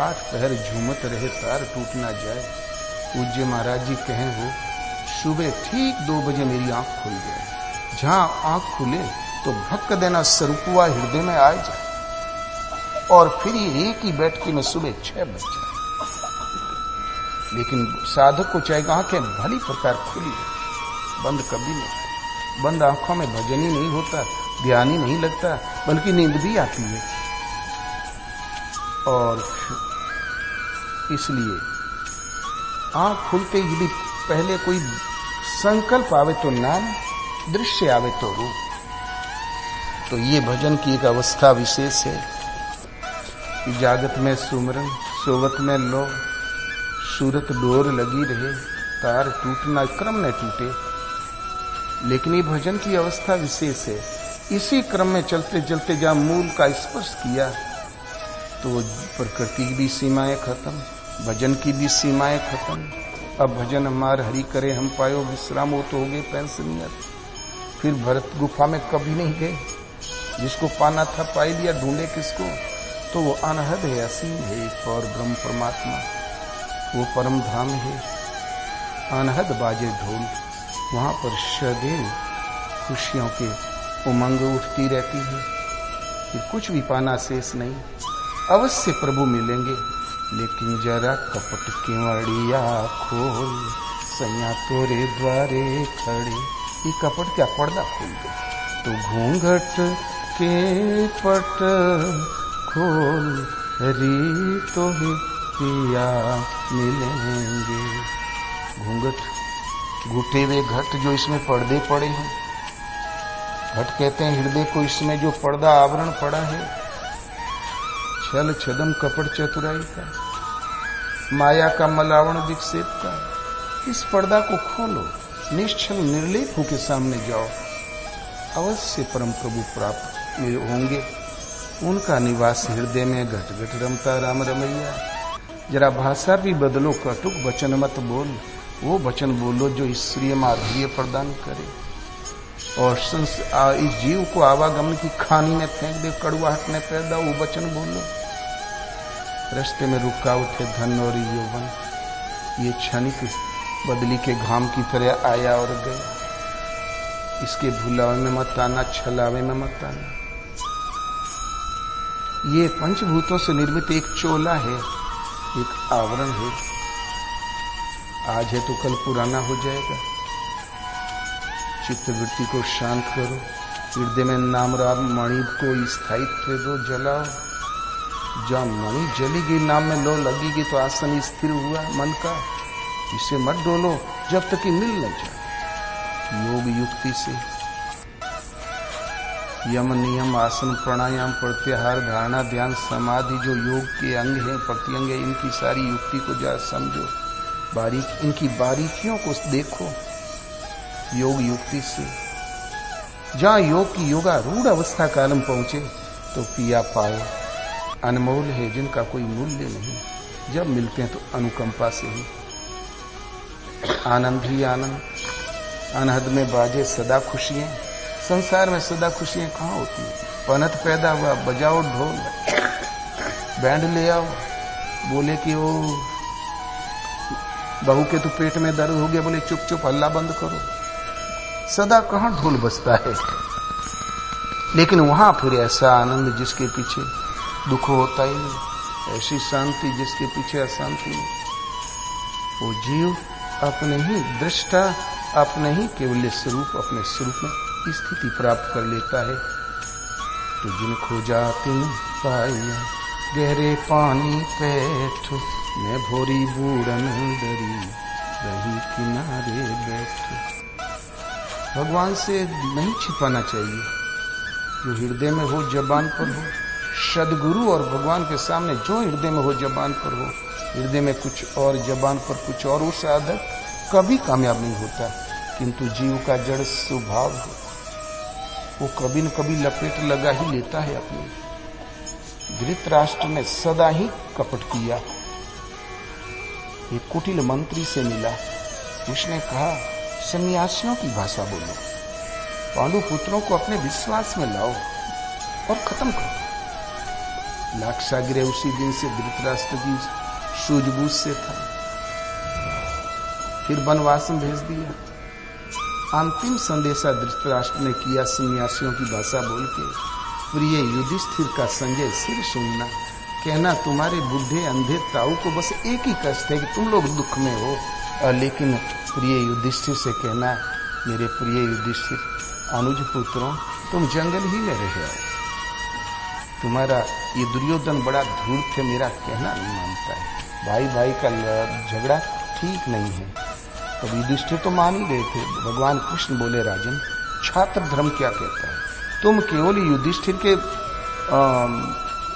8 पहर झूमत रहे, तार टूट ना जाए। पूज्य महाराज जी कहें हो, सुबह ठीक 2 बजे मेरी आंख खुल जाए, जहां आंख खुले तो भक्क देना स्वरूपवा हृदय में आ जाए, और फिर ये एक ही बैठकी में सुबह 6 बज जाए। लेकिन साधक को चाहिए आंखें भली प्रकार खुली, बंद कभी नहीं। बंद आंखों में भजन ही नहीं होता, ध्यान ही नहीं लगता, बल्कि नींद भी आती है। और इसलिए आंख खुलते ही यदि पहले कोई संकल्प आवे तो नाम, दृश्य आवे तो रूप। तो ये भजन की एक अवस्था विशेष है कि जागत में सुमरन, सोवत में लो, सूरत डोर लगी रहे, तार टूटना क्रम न टूटे। लेकिन ये भजन की अवस्था विशेष है। इसी क्रम में चलते चलते जहां मूल का स्पर्श किया तो प्रकृति की भी सीमाएं खत्म, भजन की भी सीमाएं खत्म। अब भजन हमार हरि करे हम पायो विश्राम, हो तो हो गए पेंशनियर। फिर भरत गुफा में कभी नहीं गए, जिसको पाना था पाई लिया, ढूंढे किसको? तो वो अनहद है, असीम है, एक और ब्रह्म परमात्मा, वो परम धाम है। अनहद बाजे ढोल, वहां पर सदैव खुशियों के उमंग उठती रहती है। फिर कुछ भी पाना शेष नहीं, अवश्य प्रभु मिलेंगे। लेकिन जरा कपट केवड़िया खोल, सैया तोरे द्वारे खड़े। ये कपट क्या पर्दा खोल दे, तो घूंघट के पट खोल, री तो ही पिया मिलेंगे। घूंघट घुटे हुए घट जो इसमें पर्दे पड़े हैं, घट कहते हैं हृदय को, इसमें जो पर्दा आवरण पड़ा है, छल छदम कपट चतुराई का, माया का मलावण विक्षेप का, इस पर्दा को खोलो, निश्चल निर्लेप होके सामने जाओ, अवश्य परम प्रभु प्राप्त होंगे। उनका निवास हृदय में घट घट रमता राम रमैया। जरा भाषा भी बदलो, कटुक वचन मत बोल, वो वचन बोलो जो ईश्वरीय माधुर्य प्रदान करे और इस जीव को आवागमन की खानी में फेंक दे, कड़वाहट में पैदा, वो वचन बोलो। रास्ते में रुकावट है धन और यौवन, ये क्षणिक बदली के घाम की तरह आया और गया। इसके भुलावे में मत आना, छलावे में मत आना। ये पंचभूतों से निर्मित एक चोला है, एक आवरण है। आज है तो कल पुराना हो जाएगा। चित्तवृत्ति को शांत करो, हृदय में नाम राम मणि को स्थायित्व दो, जलाओ। जब मणि जलेगी, नाम में लो लगेगी तो आसन स्थिर हुआ मन का, इसे मत डोलो जब तक कि मिल न जाए। योग युक्ति से यम नियम आसन प्राणायाम प्रत्याहार धारणा ध्यान समाधि जो योग के अंग हैं, प्रत्यंग है, इनकी सारी युक्ति को जा समझो, इनकी बारीकियों को देखो। योग युक्ति से जहां योग की योगारूढ़ अवस्था कालम पहुंचे तो पिया पाओ। अनमोल है जिनका कोई मूल्य नहीं, जब मिलते हैं तो अनुकंपा से ही। आनंद ही आनंद, अनहद में बाजे सदा खुशियां। संसार में सदा खुशियां कहाँ होती है? पनत पैदा हुआ, बजाओ ढोल, बैंड ले आओ, बोले कि वो बहू के तो पेट में दर्द हो गया, बोले चुप चुप हल्ला बंद करो। सदा कहाँ ढोल बजता है? लेकिन वहां फिर ऐसा आनंद जिसके पीछे दुख होता ही नहीं, ऐसी शांति जिसके पीछे अशांति नहीं। वो जीव अपने ही दृष्टा, अपने ही केवल स्वरूप, अपने स्वरूप में स्थिति प्राप्त कर लेता है। तो जिन खोजा तिन पाया, गहरे पानी पैठ, मैं भोरी बूढ़न दरी, रही किनारे बैठे। भगवान से नहीं छिपाना चाहिए, जो हृदय में हो जबान पर हो। सदगुरु और भगवान के सामने जो हृदय में हो जबान पर हो, हृदय में कुछ और जबान पर कुछ और, वो साधक कभी कामयाब नहीं होता। किंतु जीव का जड़ स्वभाव है, वो कभी न कभी लपेट लगा ही लेता है अपनी। धृतराष्ट्र ने सदा ही कपट किया। एक कुटिल मंत्री से मिला, उसने कहा सन्यासियों की भाषा बोलो, पांडु पुत्रों को अपने विश्वास में लाओ और खत्म कर दो। लाक्षागृह उसी दिन से धृतराष्ट्र की सूझबूझ से था। फिर वनवास में भेज दिया। अंतिम संदेशा धृतराष्ट्र ने किया सन्यासियों की भाषा बोल के, प्रिय युधिष्ठिर का संजय सिर सुनना, कहना तुम्हारे बूढ़े अंधे ताऊ को बस एक ही कष्ट है कि तुम लोग दुख में हो, लेकिन प्रिय युधिष्ठिर से कहना, मेरे प्रिय युधिष्ठिर अनुज पुत्रों, तुम जंगल ही में रहे हो। तुम्हारा ये दुर्योधन बड़ा धूर्त है, मेरा कहना नहीं मानता है। भाई भाई का झगड़ा ठीक नहीं है। तो युधिष्ठिर तो मान ही गए थे। भगवान कृष्ण बोले, राजन छात्र धर्म क्या कहता है? तुम केवल युधिष्ठिर के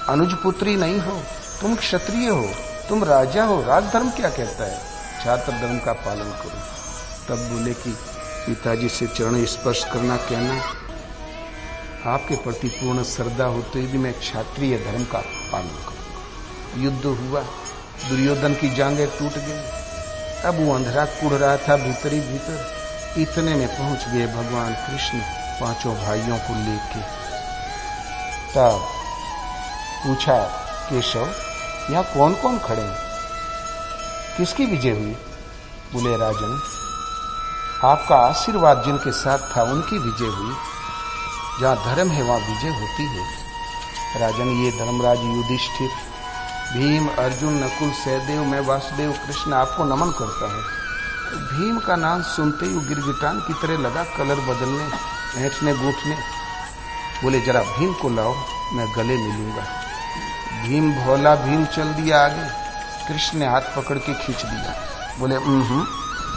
अनुज पुत्री नहीं हो, तुम क्षत्रिय हो, तुम राजा हो। राजधर्म क्या कहता है? छात्र धर्म का पालन करो। तब बोले कि पिताजी से चरण स्पर्श करना, कहना आपके प्रति पूर्ण श्रद्धा होते भी मैं क्षत्रिय धर्म का पालन करूंगा। युद्ध हुआ, दुर्योधन की जांघें टूट गई। अब वो अंधेरा कुड़ रहा था भीतर ही भीतर। इतने में पहुंच गए भगवान कृष्ण पांचों भाइयों को लेके। तब पूछा, केशव यहाँ कौन कौन खड़े हैं? किसकी विजय हुई? बोले, राजन आपका आशीर्वाद जिनके साथ था उनकी विजय हुई। जहां धर्म है वहां विजय होती है। राजन ये धर्मराज युधिष्ठिर, भीम, अर्जुन, नकुल, सहदेव, मैं वासुदेव, कृष्ण आपको नमन करता है। तो भीम का नाम सुनते ही गिरगिटान की तरह लगा कलर बदलने, ऐंठने गूंठने। बोले, जरा भीम को लाओ, मैं गले मिलूंगा। भीम भोला भीम चल दिया आगे। कृष्ण ने हाथ पकड़ के खींच दिया। बोले,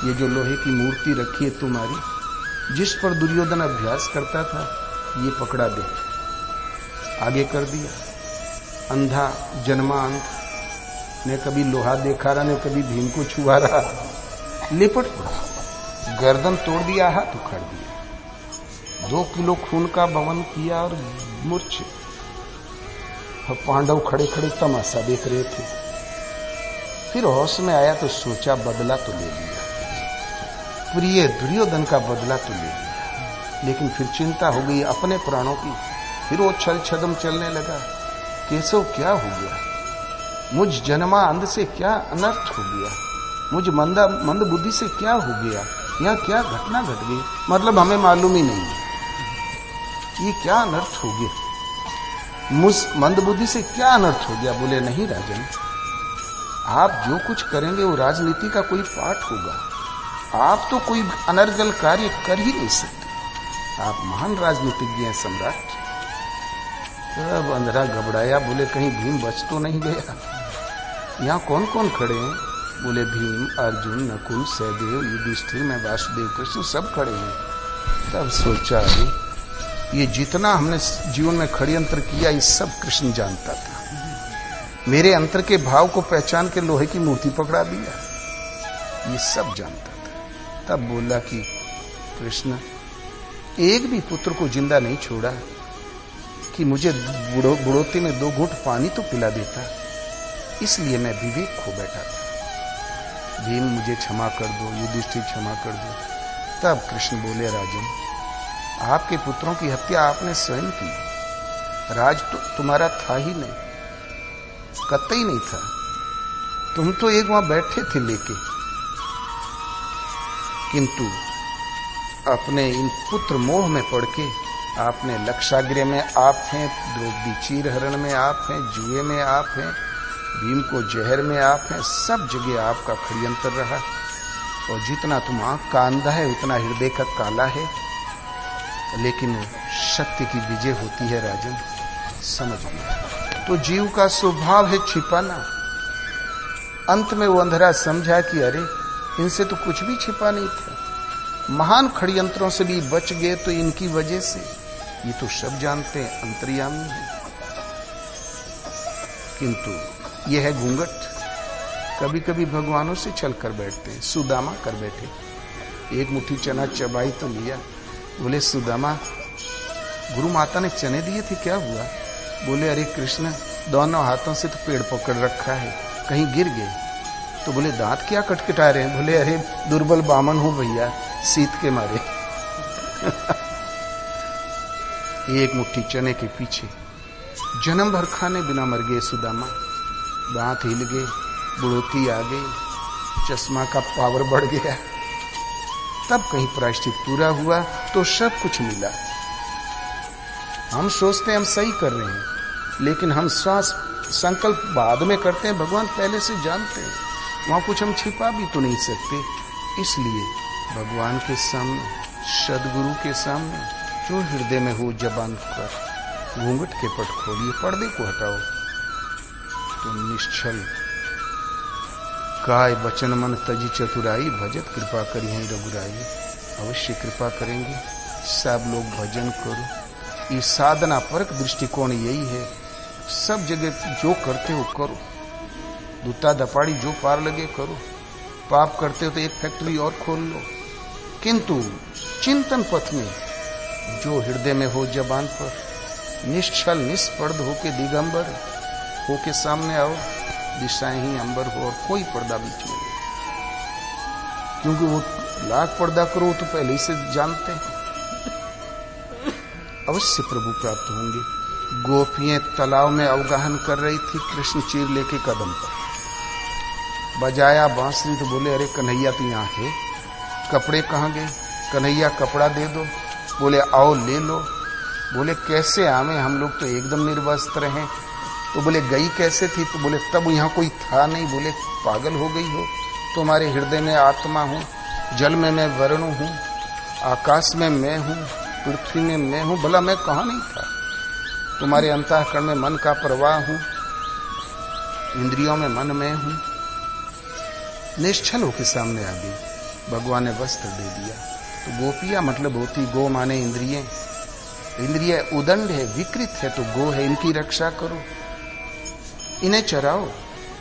ये जो लोहे की मूर्ति रखी है तुम्हारी, जिस पर दुर्योधन अभ्यास करता था, ये पकड़ा दे। आगे कर दिया। अंधा जन्मांध ने कभी लोहा देखा रहा, ने कभी भीम को छुआ रहा, लिपट पड़ा, गर्दन तोड़ दिया, हाथ उखाड़ दिया, 2 किलो खून का बवन किया और मूर्छित। पांडव खड़े खड़े तमाशा देख रहे थे। फिर होश में आया तो सोचा बदला तो ले लिया, प्रिय दुर्योधन का बदला तो ले लिया। लेकिन फिर चिंता हो गई अपने प्राणों की। फिर वो छल छदम चलने लगा। केशव क्या हो गया? मुझ जन्मा अंध से क्या अनर्थ हो गया? मुझ मंद बुद्धि से क्या हो गया? यहाँ क्या घटना घट गई? मतलब हमें मालूम ही नहीं है ये क्या अनर्थ हो गया। मुझ मंद बुद्धि से क्या अनर्थ हो गया? बोले, नहीं राजन, आप जो कुछ करेंगे वो राजनीति का कोई पाठ होगा। आप तो कोई अनर्गल कार्य कर ही नहीं सकते। आप महान राजनीतिज्ञ हैं, सम्राट। तब अंधरा घबराया। बोले, कहीं भीम बच तो नहीं गया? यहाँ कौन कौन खड़े हैं? बोले, भीम, अर्जुन, नकुल, सहदेव, युधिष्ठिर, मैं वासुदेव, कृष्ण सब खड़े हैं। तब सोचा, ये जितना हमने जीवन में षड्यंत्र किया, ये सब कृष्ण जानता था। मेरे अंतर के भाव को पहचान के लोहे की मूर्ति पकड़ा दिया, ये सब जानता था। तब बोला कि कृष्ण, एक भी पुत्र को जिंदा नहीं छोड़ा कि मुझे बुढ़ोती में 2 घूंट पानी तो पिला देता, इसलिए मैं विवेक खो बैठा था। भीम मुझे क्षमा कर दो, युधिष्ठिर क्षमा कर दो। तब कृष्ण बोले, राजन आपके पुत्रों की हत्या आपने स्वयं की। राज तो तुम्हारा था ही नहीं, कतई नहीं था। तुम तो एक वहां बैठे थे लेके, किंतु अपने इन पुत्र मोह में पड़ के आपने लक्षागृह में आप हैं, द्रौपदी चीरहरण में आप हैं, जुए में आप हैं, भीम को जहर में आप हैं, सब जगह आपका षड्यंत्र रहा। और जितना तुम आंख का अंधा है उतना हृदय का काला है। लेकिन सत्य की विजय होती है राजन, समझ गया। तो जीव का स्वभाव है छिपाना। अंत में वो अंधरा समझा कि अरे इनसे तो कुछ भी छिपा नहीं था। महान षड्यंत्रों से भी बच गए तो इनकी वजह से। ये तो सब जानते हैं, अंतर्यामी है। किंतु यह है घूंघट। कभी कभी भगवानों से चल कर बैठते हैं। सुदामा कर बैठे, एक मुट्ठी चना चबाई तो लिया। बोले सुदामा, गुरु माता ने चने दिए थे, क्या हुआ? बोले अरे कृष्ण, दोनों हाथों से तो पेड़ पकड़ रखा है, कहीं गिर गए। तो बोले दांत क्या कटकटा रहे हैं? बोले अरे दुर्बल बामन हूं भैया, शीत के मारे। एक मुट्ठी चने के पीछे जन्म भर खाने बिना मर गए सुदामा। दांत हिल गए, बुढ़ोती आ गई, चश्मा का पावर बढ़ गया। तब कहीं प्रायश्चित पूरा हुआ तो सब कुछ मिला। हम सोचते हैं हम सही कर रहे हैं, लेकिन हम संकल्प बाद में करते हैं, भगवान पहले से जानते हैं। वहां कुछ हम छिपा भी तो नहीं सकते। इसलिए भगवान के सामने, सदगुरु के सामने जो हृदय में हो जबान पर घूंघट के पट खोलिए, पर्दे को हटाओ तो निश्चल काय बचन मन तजी चतुराई, भजत कृपा करी है रघुराई। अवश्य कृपा करेंगे। सब लोग भजन करो। ये साधना परक दृष्टिकोण यही है। सब जगह जो करते हो करो, दूता दपाड़ी जो पार लगे करो। पाप करते हो तो एक फैक्ट्री और खोल लो, किंतु चिंतन पथ में जो हृदय में हो जबान पर, निश्चल निष्पर्ध होके दिगंबर होके सामने आओ। दिशाएं ही अंबर हो और कोई पर्दा बीच में नहीं, क्योंकि वो लाख पर्दा करो तो पहले ही से जानते हैं। अवश्य प्रभु प्राप्त होंगे। गोपियां तालाब में अवगाहन कर रही थी, कृष्ण चीर लेके कदम पर बजाया बांसुरी तो बोले अरे कन्हैया तो यहाँ है, कपड़े कहाँ गए? कन्हैया कपड़ा दे दो। बोले आओ ले लो। बोले कैसे आवे, हम लोग तो एकदम निर्वस्त्र हैं। तो बोले गई कैसे थी? तो बोले तब यहाँ कोई था नहीं। बोले पागल हो गई हो? तुम्हारे हृदय में आत्मा हूँ, जल में मैं वरुण हूँ, आकाश में मैं हूँ, पृथ्वी में मैं हूँ। भला मैं कहाँ नहीं था? तुम्हारे अंतःकरण में मन का प्रवाह हूँ, इंद्रियों में मन में हूँ। निश्चल होके सामने आ गई। भगवान ने वस्त्र दे दिया। तो गोपिया मतलब होती, गो माने इंद्रिय। इंद्रिय उदंड है, विकृत है, तो गो है, इनकी रक्षा करो, इन्हें चराओ।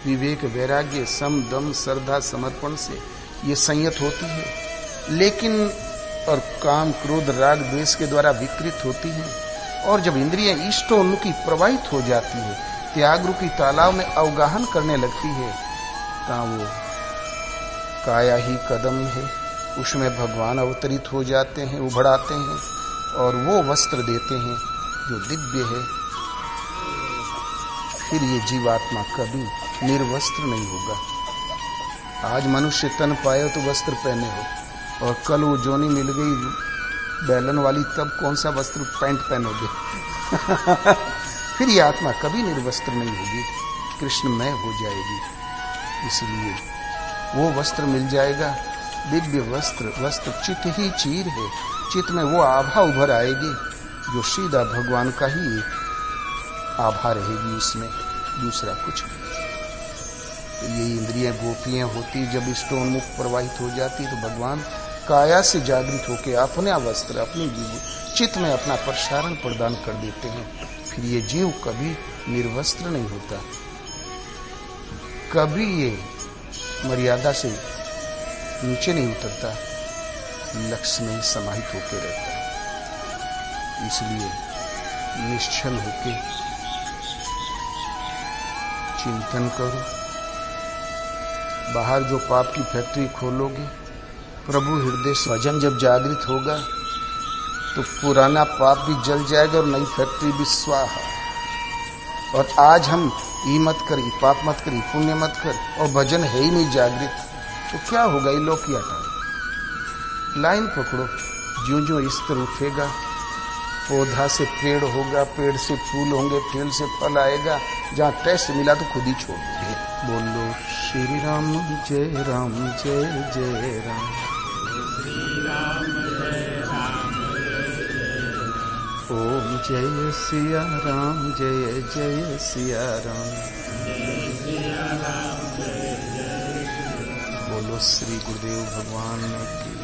विवेक वैराग्य सम दम श्रद्धा समर्पण से ये संयत होती है। लेकिन और काम क्रोध राग द्वेष के द्वारा विकृत होती है। और जब इंद्रियां इष्टोन्मुखी प्रवाहित हो जाती है, त्याग रूपी तालाब में अवगाहन करने लगती है, तो वो काया ही कदम है, उसमें भगवान अवतरित हो जाते हैं, उभराते हैं और वो वस्त्र देते हैं जो दिव्य है। फिर ये जीवात्मा कभी निर्वस्त्र नहीं होगा। आज मनुष्य तन पाए तो वस्त्र पहने हो, और कल वो जोनी मिल गई बैलन वाली, तब कौन सा वस्त्र पैंट पहनोगे? फिर ये आत्मा कभी निर्वस्त्र नहीं होगी, कृष्णमय हो जाएगी। इसलिए वो वस्त्र मिल जाएगा, दिव्य वस्त्र। वस्त्र चित ही चीर है, चित में वो आभा उभर आएगी जो सीधा भगवान का ही एक आभा रहेगी, इसमें दूसरा कुछ नहीं। तो ये इंद्रियां गोपियां होती, जब इष्टोन्मुख प्रवाहित हो जाती तो भगवान काया से जागृत होकर अपने वस्त्र, अपनी चित्त में अपना प्रसारण प्रदान कर देते हैं। फिर ये जीव कभी निर्वस्त्र नहीं होता, कभी ये मर्यादा से नीचे नहीं उतरता, लक्ष्य में समाहित होकर रहता है। इसलिए निश्चल होके चिंतन करो। बाहर जो पाप की फैक्ट्री खोलोगे, प्रभु हृदय स्वजन जब जागृत होगा तो पुराना पाप भी जल जाएगा और नई फैक्ट्री भी स्वाहा। और आज हम ई मत कर, पाप मत कर, पुण्य मत कर, और भजन है ही नहीं जागृत, तो क्या होगा? ये लोग क्या था? लाइन पकड़ो। ज्यों ज्यों स्तर उठेगा, पौधा से पेड़ होगा, पेड़ से फूल होंगे, फूल से फल आएगा। जहाँ टेस्ट मिला तो खुद ही छोड़ देंगे। बोलो श्री राम जय राम जय जय राम, ओम जय सिया राम जय जय सिया राम, बोलो बोलो श्री गुरुदेव भगवान की